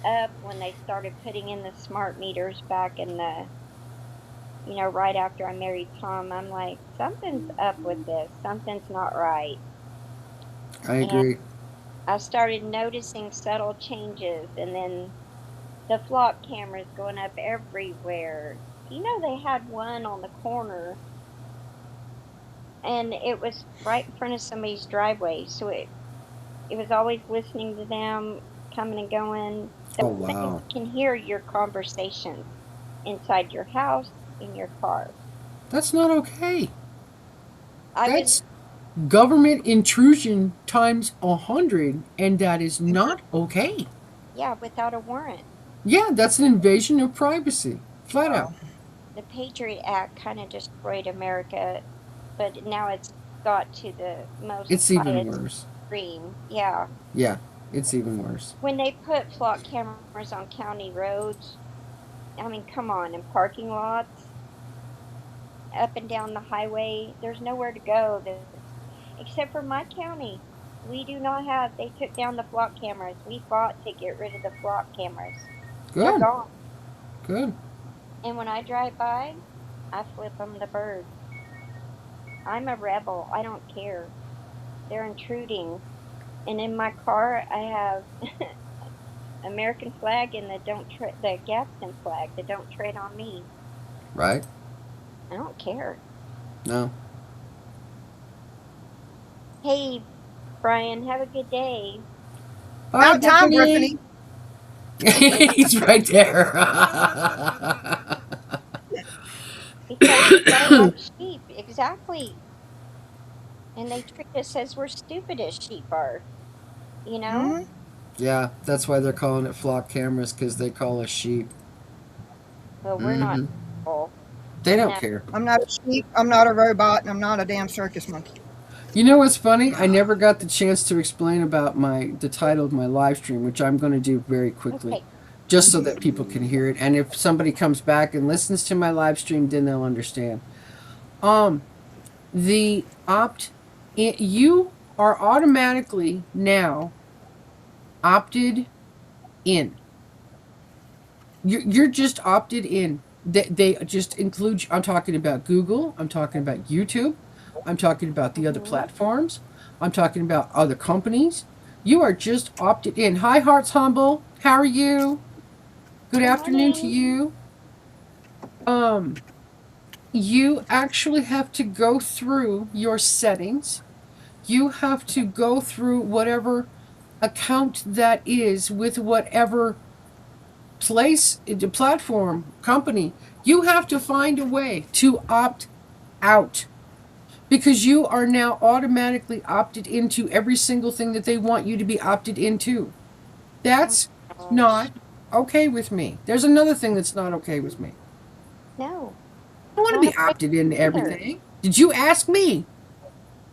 up when they started putting in the smart meters back in the, right after I married Tom. I'm like, something's up with this. Something's not right. I And agree. I started noticing subtle changes, and then the flock cameras going up everywhere. They had one on the corner, and it was right in front of somebody's driveway. So it was always listening to them coming and going. Oh, The thing wow. can hear your conversations inside your house, in your car. That's not okay. I was, That's government intrusion times 100, and that is not okay. yeah, without a warrant. Yeah, that's an invasion of privacy. Flat out. Wow. The Patriot Act kind of destroyed America, but now it's got to the most It's even highest worse. extreme. Yeah. Yeah, it's even worse. When they put flock cameras on county roads, I mean, come on, in parking lots, up and down the highway, there's nowhere to go except for my county. We do not have, they took down the flock cameras. We fought to get rid of the flock cameras. They're Good, gone. good. And when I drive by, I flip them the bird. I'm a rebel. I don't care. They're intruding. And in my car, I have American flag and the Gaston flag, the don't tread on me. Right? I don't care. No. Hey, Brian, have a good day. Bye, About time, Bethany. Brittany. He's right there. Because we are like sheep, exactly. And they treat us as we're stupid as sheep are. You know? Mhm. Yeah, that's why they're calling it flock cameras, because they call us sheep. Well, we're not Hmm. people. They don't No. care. I'm not a sheep, I'm not a robot, and I'm not a damn circus monkey. You know what's funny? I never got the chance to explain about the title of my live stream, which I'm going to do very quickly, Okay. just so that people can hear it. And if somebody comes back and listens to my live stream, then they'll understand. Um, the you are automatically now opted in. You're just opted in. They just include. I'm talking about Google. I'm talking about YouTube. I'm talking about the other Mhm. platforms. I'm talking about other companies. You are just opted in. Hi, Hearts Humble. How are you? Good Good afternoon to morning. you. Um, you actually have to go through your settings. You have to go through whatever account that is with whatever platform, company. You have to find a way to opt out, because you are now automatically opted into every single thing that they want you to be opted into. That's Gosh. not okay with me. There's another thing that's not okay with me. No. I don't want Not to be okay opted into either. everything. Did you ask me?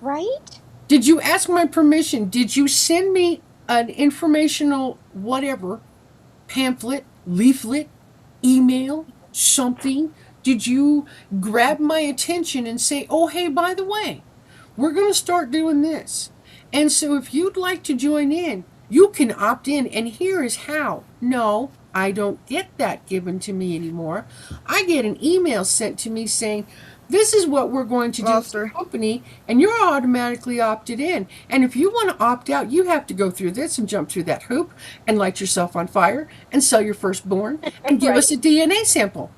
Right? Did you ask my permission? Did you send me an informational whatever pamphlet, leaflet, email, something? Did you grab my attention and say, oh, hey, by the way, we're going to start doing this? And so if you'd like to join in, you can opt in, and here is how. No, I don't get that given to me anymore. I get an email sent to me saying, this is what we're going to do Lost as a her. company, and you're automatically opted in. And if you want to opt out, you have to go through this and jump through that hoop and light yourself on fire and sell your firstborn and give us a Right. DNA sample.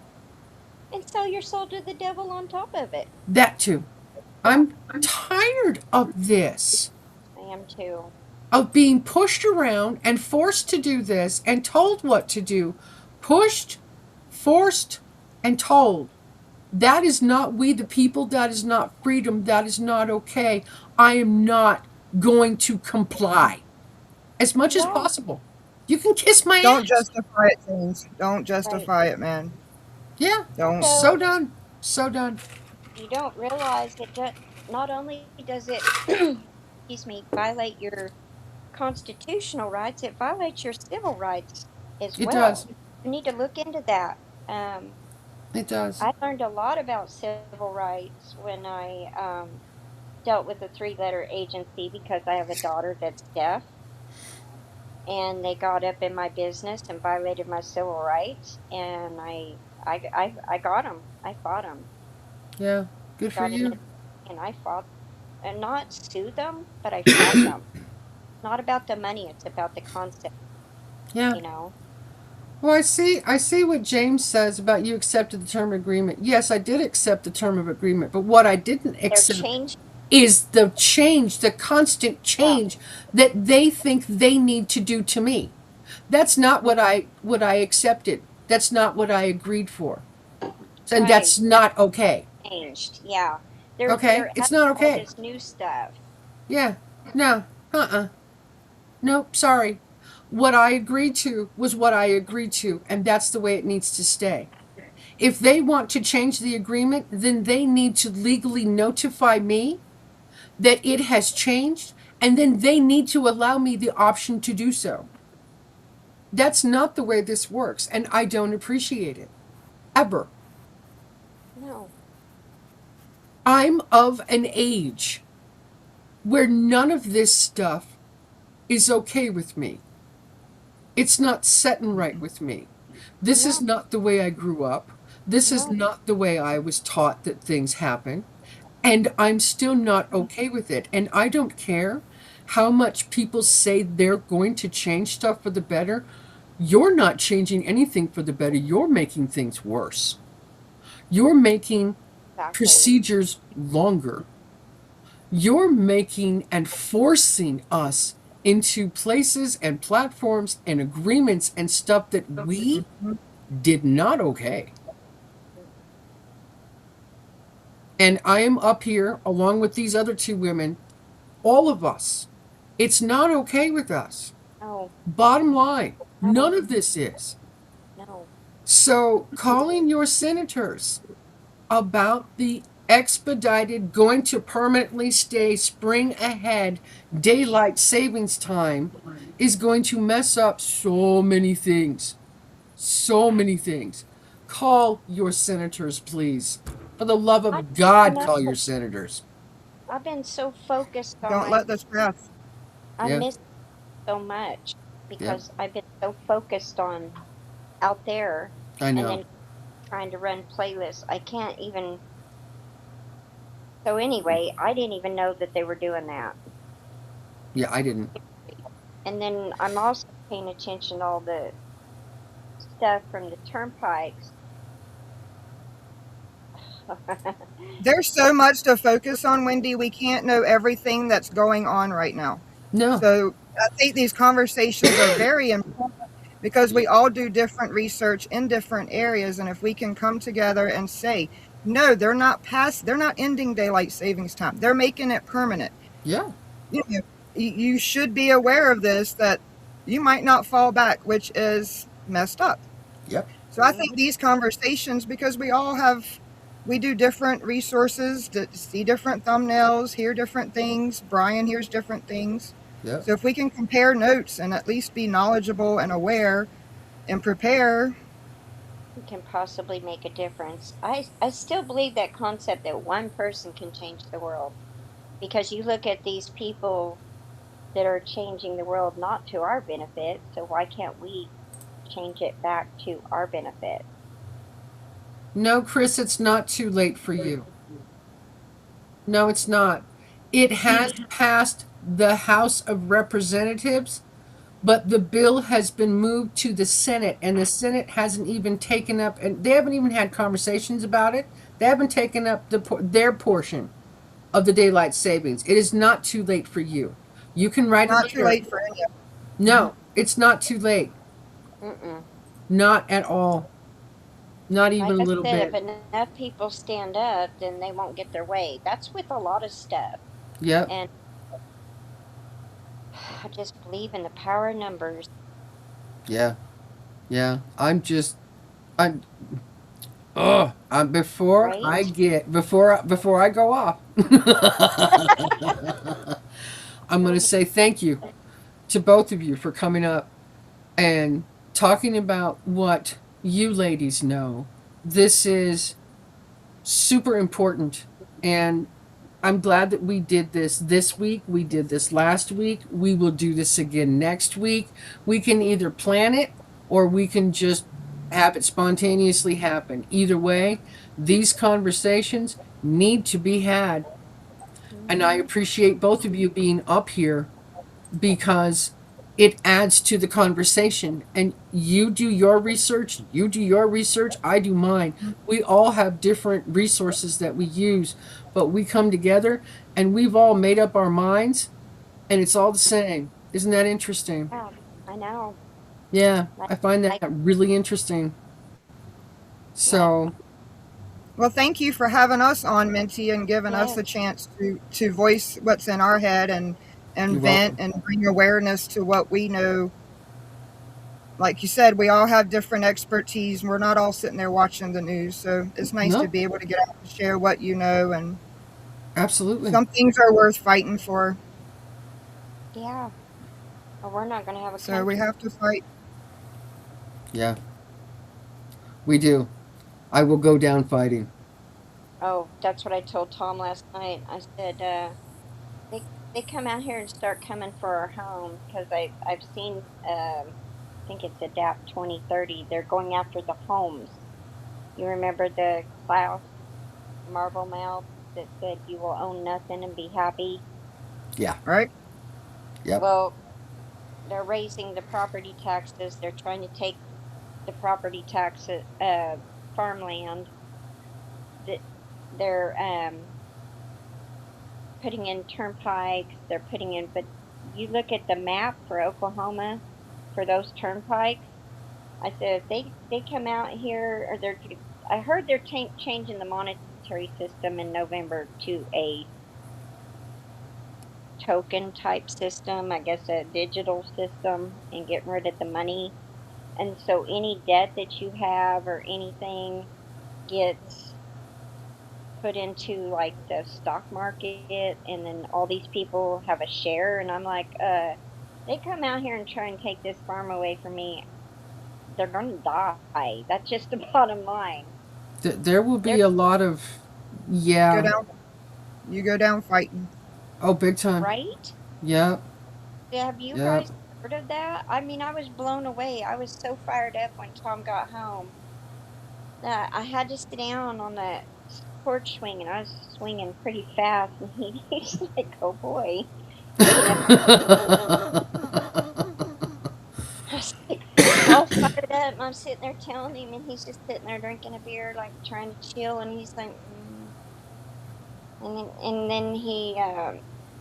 and sell your soul to the devil on top of it. That too. I'm tired of this, I am too. of being pushed around and forced to do this and told what to do. Pushed, forced, and told. That is not we the people. That is not freedom. That is not okay. I am not going to comply as much as Yeah, possible. You can kiss my Don't ass. justify it, James. Don't right. justify it, man. Yeah. Don't. So So done. So done. you don't realize it not only does it, excuse me, violate your constitutional rights, it violates your civil rights as It well. does. You need to look into that. Um, It does. I learned a lot about civil rights when I dealt with a three-letter agency because I have a daughter that's deaf, and they got up in my business and violated my civil rights, and I got them. I fought them. Yeah. Good for Got in you. it, and I fought, and not sue them, but I fought them. Not about the money; it's about the concept. Yeah. You know, Well, I see what James says about you accepted the term of agreement. Yes, I did accept the term of agreement, but what I didn't they're accept changing. is the change, the constant Yeah, change that they think they need to do to me. That's not what I accepted. That's not what I agreed for. And right. that's not okay. Changed. Yeah, Okay? they're It's adding not all okay. this new stuff. Yeah. No. Uh-uh. Nope, sorry. What I agreed to was what I agreed to, and that's the way it needs to stay. If they want to change the agreement, then they need to legally notify me that it has changed, and then they need to allow me the option to do so. That's not the way this works, and I don't appreciate it. Ever. No, I'm of an age where none of this stuff is okay with me. It's not setting right with me. This is no, not the way I grew up. This is no. not the way I was taught that things happen. And I'm still not okay with it. And I don't care how much people say they're going to change stuff for the better. You're not changing anything for the better. You're making things worse. You're making Exactly. procedures longer. You're making and forcing us into places and platforms and agreements and stuff that we did not okay. And I am up here along with these other two women, all of us. It's not okay with us. No, Bottom line, no, none of this is. no. So, calling your senators about the expedited, going to permanently stay spring ahead daylight savings time is going to mess up so many things. So many things. Call your senators, please. For the love I of God, know. call your senators. I've been so focused Don't on. let the stress. I Yeah, miss so much yeah, because I've been so focused on out there, I and know. then trying to run playlists. I can't even. So anyway, I didn't even know that they were doing that. Yeah, I didn't. And then I'm also paying attention to all the stuff from the turnpikes. There's so much to focus on, Wendy. We can't know everything that's going on right now. No, So I think these conversations are very important because we all do different research in different areas. And if we can come together and say, no, they're not ending daylight savings time. They're making it permanent. yeah, You know, you should be aware of this, that you might not fall back, which is messed up. yep, So I think these conversations, because we do different resources to see different thumbnails, hear different things. Brian hears different things. yep. So if we can compare notes and at least be knowledgeable and aware and prepare, Can possibly make a difference. I still believe that concept that one person can change the world, because you look at these people that are changing the world not to our benefit, so why can't we change it back to our benefit? No, Chris, it's not too late for you. No, it's not. It has passed the House of Representatives, But the bill has been moved to the Senate, and the Senate hasn't even taken up, and they haven't even had conversations about it. They haven't taken up their portion of the daylight savings. It is not too late for you. You can write a Not too letter. late for any of it. No, it's not too late. Mm-mm. Not at all. Not even Like a I little said, bit. if enough people stand up, then they won't get their way. That's with a lot of stuff. Yep. And I just believe in the power of numbers. Yeah. Yeah. I'm before I Right? get before I go off. I'm going to say thank you to both of you for coming up and talking about what you ladies know. This is super important, and I'm glad that we did this week. We did this last week. We will do this again next week. We can either plan it or we can just have it spontaneously happen. Either way, these conversations need to be had. And I Hmm. appreciate both of you being up here because it adds to the conversation. And you do your research, I do mine. We all have different resources that we use, but we come together and we've all made up our minds and it's all the same. Isn't that interesting? Yeah, I know. Yeah, Like, I find that like, really interesting. like, So, Well, thank you for having us on, Minty, and giving us yes. a chance to voice what's in our head and you're vent welcome. and bring awareness to what we know. Like you said, we all have different expertise. We're not all sitting there watching the news. So it's nice to No, be able to get out and share what you know. And absolutely. some things are worth fighting for. Yeah. Or we're not going to have a So we country. have to fight. Yeah, we do. I will go down fighting. Oh, that's what I told Tom last night. I said, they come out here and start coming for our home because I've seen, I think it's Adapt 2030. They're going after the homes. You remember the Klaus Marvel mouth that said you will own nothing and be happy? Yeah. Right? Yep. Well, they're raising the property taxes. They're trying to take the property tax, farmland that they're putting in turnpikes. They're putting in, but you look at the map for Oklahoma for those turnpikes. I said if they come out here, or they're, I heard they're changing the monetary system in November to a token type system, I guess a digital system, and getting rid of the money. And so any debt that you have or anything gets put into like the stock market, and then all these people have a share. And I'm like, they come out here and try and take this farm away from me, they're gonna die. That's just the bottom line. There will They're be a lot of, Go yeah. down. You go down fighting. Oh, big time. right. Yep. Have you Yep. guys heard of that? I mean, I was blown away. I was so fired up when Tom got home that I had to sit down on the porch swing, and I was swinging pretty fast, and he's like, "Oh boy," you know. I was like, all fired up, and I'm sitting there telling him, and he's just sitting there drinking a beer, like trying to chill, and he's like, and then he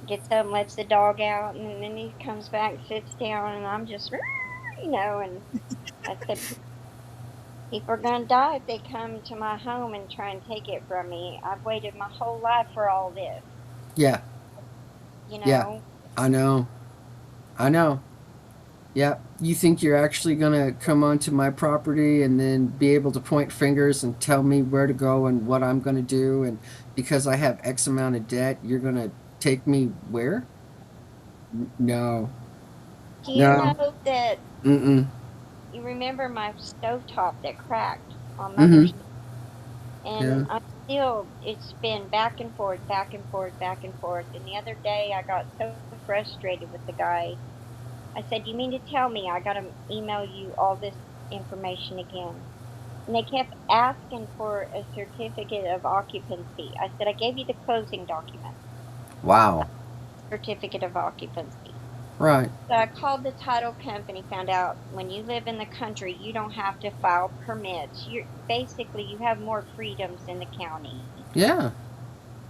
gets up and lets the dog out, and then he comes back, sits down, and I'm just, and I said, people are gonna die if they come to my home and try and take it from me. I've waited my whole life for all this, Yeah. you Yeah. know. I know. I know. Yeah. You think you're actually going to come onto my property and then be able to point fingers and tell me where to go and what I'm going to do? And because I have X amount of debt, you're going to take me where? No. Do you No. know that Mm-mm. you remember my stovetop that cracked on Mother's Mm-hmm. Day? Yeah. And I still, it's been back and forth, back and forth, back and forth. And the other day I got so frustrated with the guy. I said, "You mean to tell me I got to email you all this information again?" And they kept asking for a certificate of occupancy. I said, "I gave you the closing document, Wow. certificate of occupancy." Right. So I called the title company, found out when you live in the country, you don't have to file permits. You're basically you have more freedoms in the county. Yeah.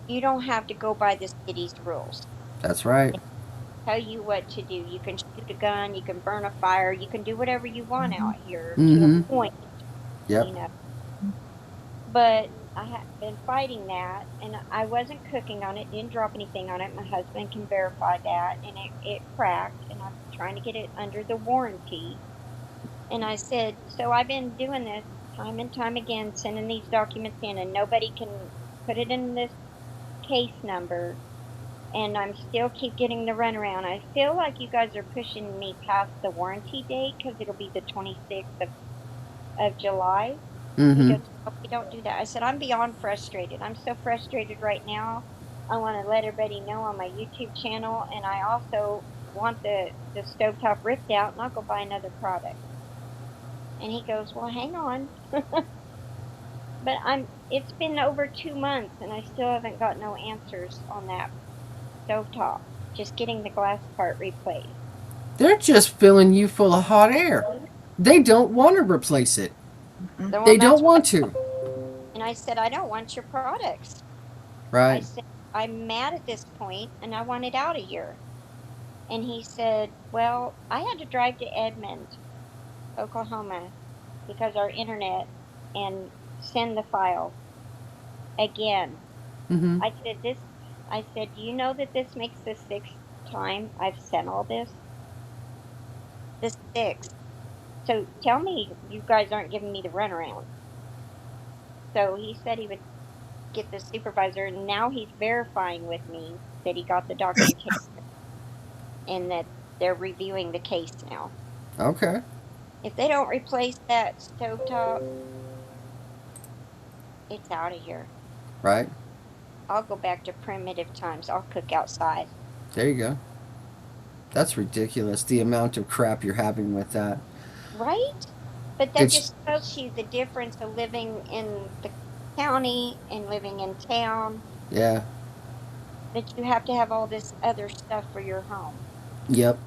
You don't have to go by the city's rules. That's right. Tell you what to do. You can shoot a gun, you can burn a fire, you can do whatever you want out here to Mm-hmm. a point, Yep. you know. But I have been fighting that, and I wasn't cooking on it, didn't drop anything on it. My husband can verify that, and it cracked, and I'm trying to get it under the warranty. And I said, so I've been doing this time and time again, sending these documents in, and nobody can put it in this case number, and I'm still keep getting the runaround. I feel like you guys are pushing me past the warranty date because it'll be the 26th of July. He Mm-hmm. goes, "Oh, we don't do that." I said, I'm beyond frustrated. I'm so frustrated right now. I want to let everybody know on my YouTube channel, and I also want the stovetop ripped out, and I'll go buy another product. And he goes, well, hang on. But it's been over 2 months, and I still haven't got no answers on that stovetop. Just getting the glass part replaced. They're just filling you full of hot air. They don't want to replace it. So, They well, don't that's want to. And I said, I don't want your products. I Right. said, I'm mad at this point, and I want it out of here. And he said, well, I had to drive to Edmond, Oklahoma, because our internet, and send the file again. Mm-hmm. I said, do you know that this makes the 6th time I've sent all this? The 6th. So tell me you guys aren't giving me the runaround. So he said he would get the supervisor, and now he's verifying with me that he got the documentation and that they're reviewing the case now. Okay. If they don't replace that stovetop, it's out of here. Right. I'll go back to primitive times. I'll cook outside. There you go. That's ridiculous. The amount of crap you're having with that. Right? But that It's just tells you the difference of living in the county and living in town. yeah. That you have to have all this other stuff for your home. Yep.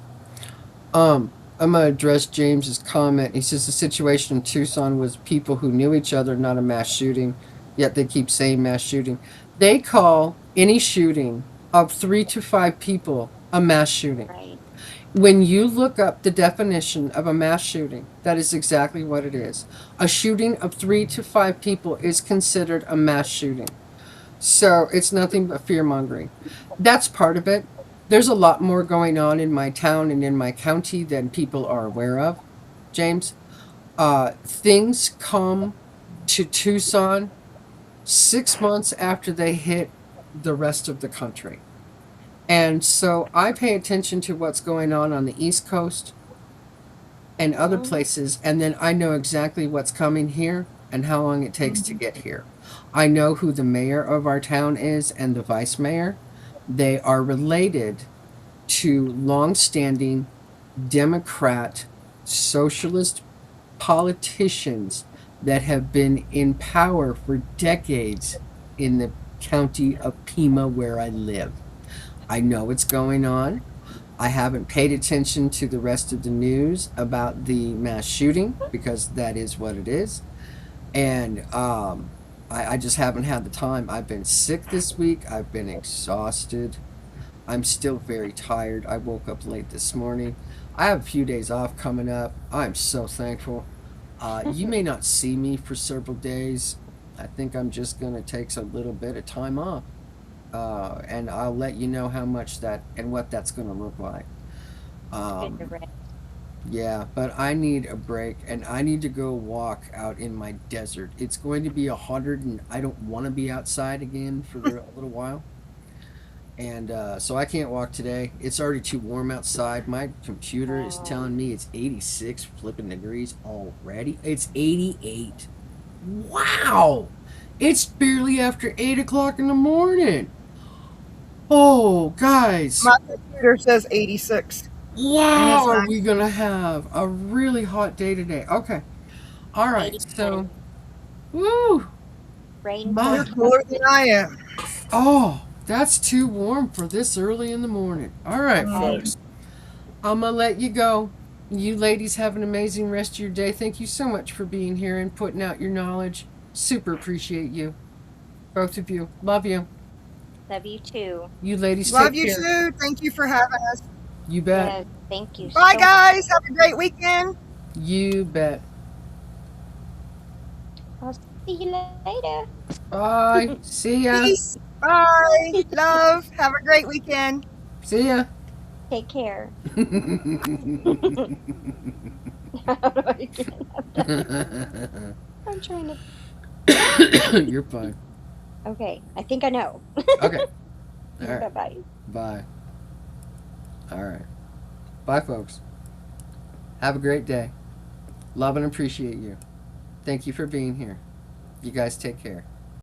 I'm gonna address James's comment. He says the situation in Tucson was people who knew each other, not a mass shooting, yet they keep saying mass shooting. They call any shooting of 3 to 5 people a mass shooting. Right? When you look up the definition of a mass shooting, that is exactly what it is. A shooting of 3 to 5 people is considered a mass shooting. So it's nothing but fear mongering. That's part of it. There's a lot more going on in my town and in my county than people are aware of, James. Things come to Tucson 6 months after they hit the rest of the country. And so I pay attention to what's going on the East Coast and other places, and then I know exactly what's coming here and how long it takes to get here. I know who the mayor of our town is and the vice mayor. They are related to long-standing Democrat socialist politicians that have been in power for decades in the county of Pima where I live. I know what's going on. I haven't paid attention to the rest of the news about the mass shooting because that is what it is. And I just haven't had the time. I've been sick this week. I've been exhausted. I'm still very tired. I woke up late this morning. I have a few days off coming up. I'm so thankful. You may not see me for several days. I think I'm just going to take a little bit of time off. And I'll let you know how much that and what that's going to look like. Good to rest. Yeah, but I need a break and I need to go walk out in my desert. It's going to be 100 and I don't want to be outside again for a little while. And so I can't walk today. It's already too warm outside. My computer is telling me it's 86 flipping degrees already. It's 88. Wow! It's barely after 8 o'clock in the morning. Oh, guys. My computer says 86. Wow, are nice. we going to have a really hot day today? Okay. All right. 87. So, woo. Rain My- You're forecast. cooler than I am. Oh, that's too warm for this early in the morning. All right, Mm. folks. I'm gonna let you go. You ladies have an amazing rest of your day. Thank you so much for being here and putting out your knowledge. Super appreciate you. Both of you. Love you. Love you too. You ladies Love take you care. too. Thank you for having us. You bet. Yes, thank you. Bye, so guys. Have a great weekend. You bet. I'll see you later. Bye. See ya. Peace. Bye. Love. Have a great weekend. See ya. Take care. You're I'm trying to. fine. Okay, I think I know. Okay. All right. Bye-bye. Bye. All right. Bye, folks. Have a great day. Love and appreciate you. Thank you for being here. You guys take care.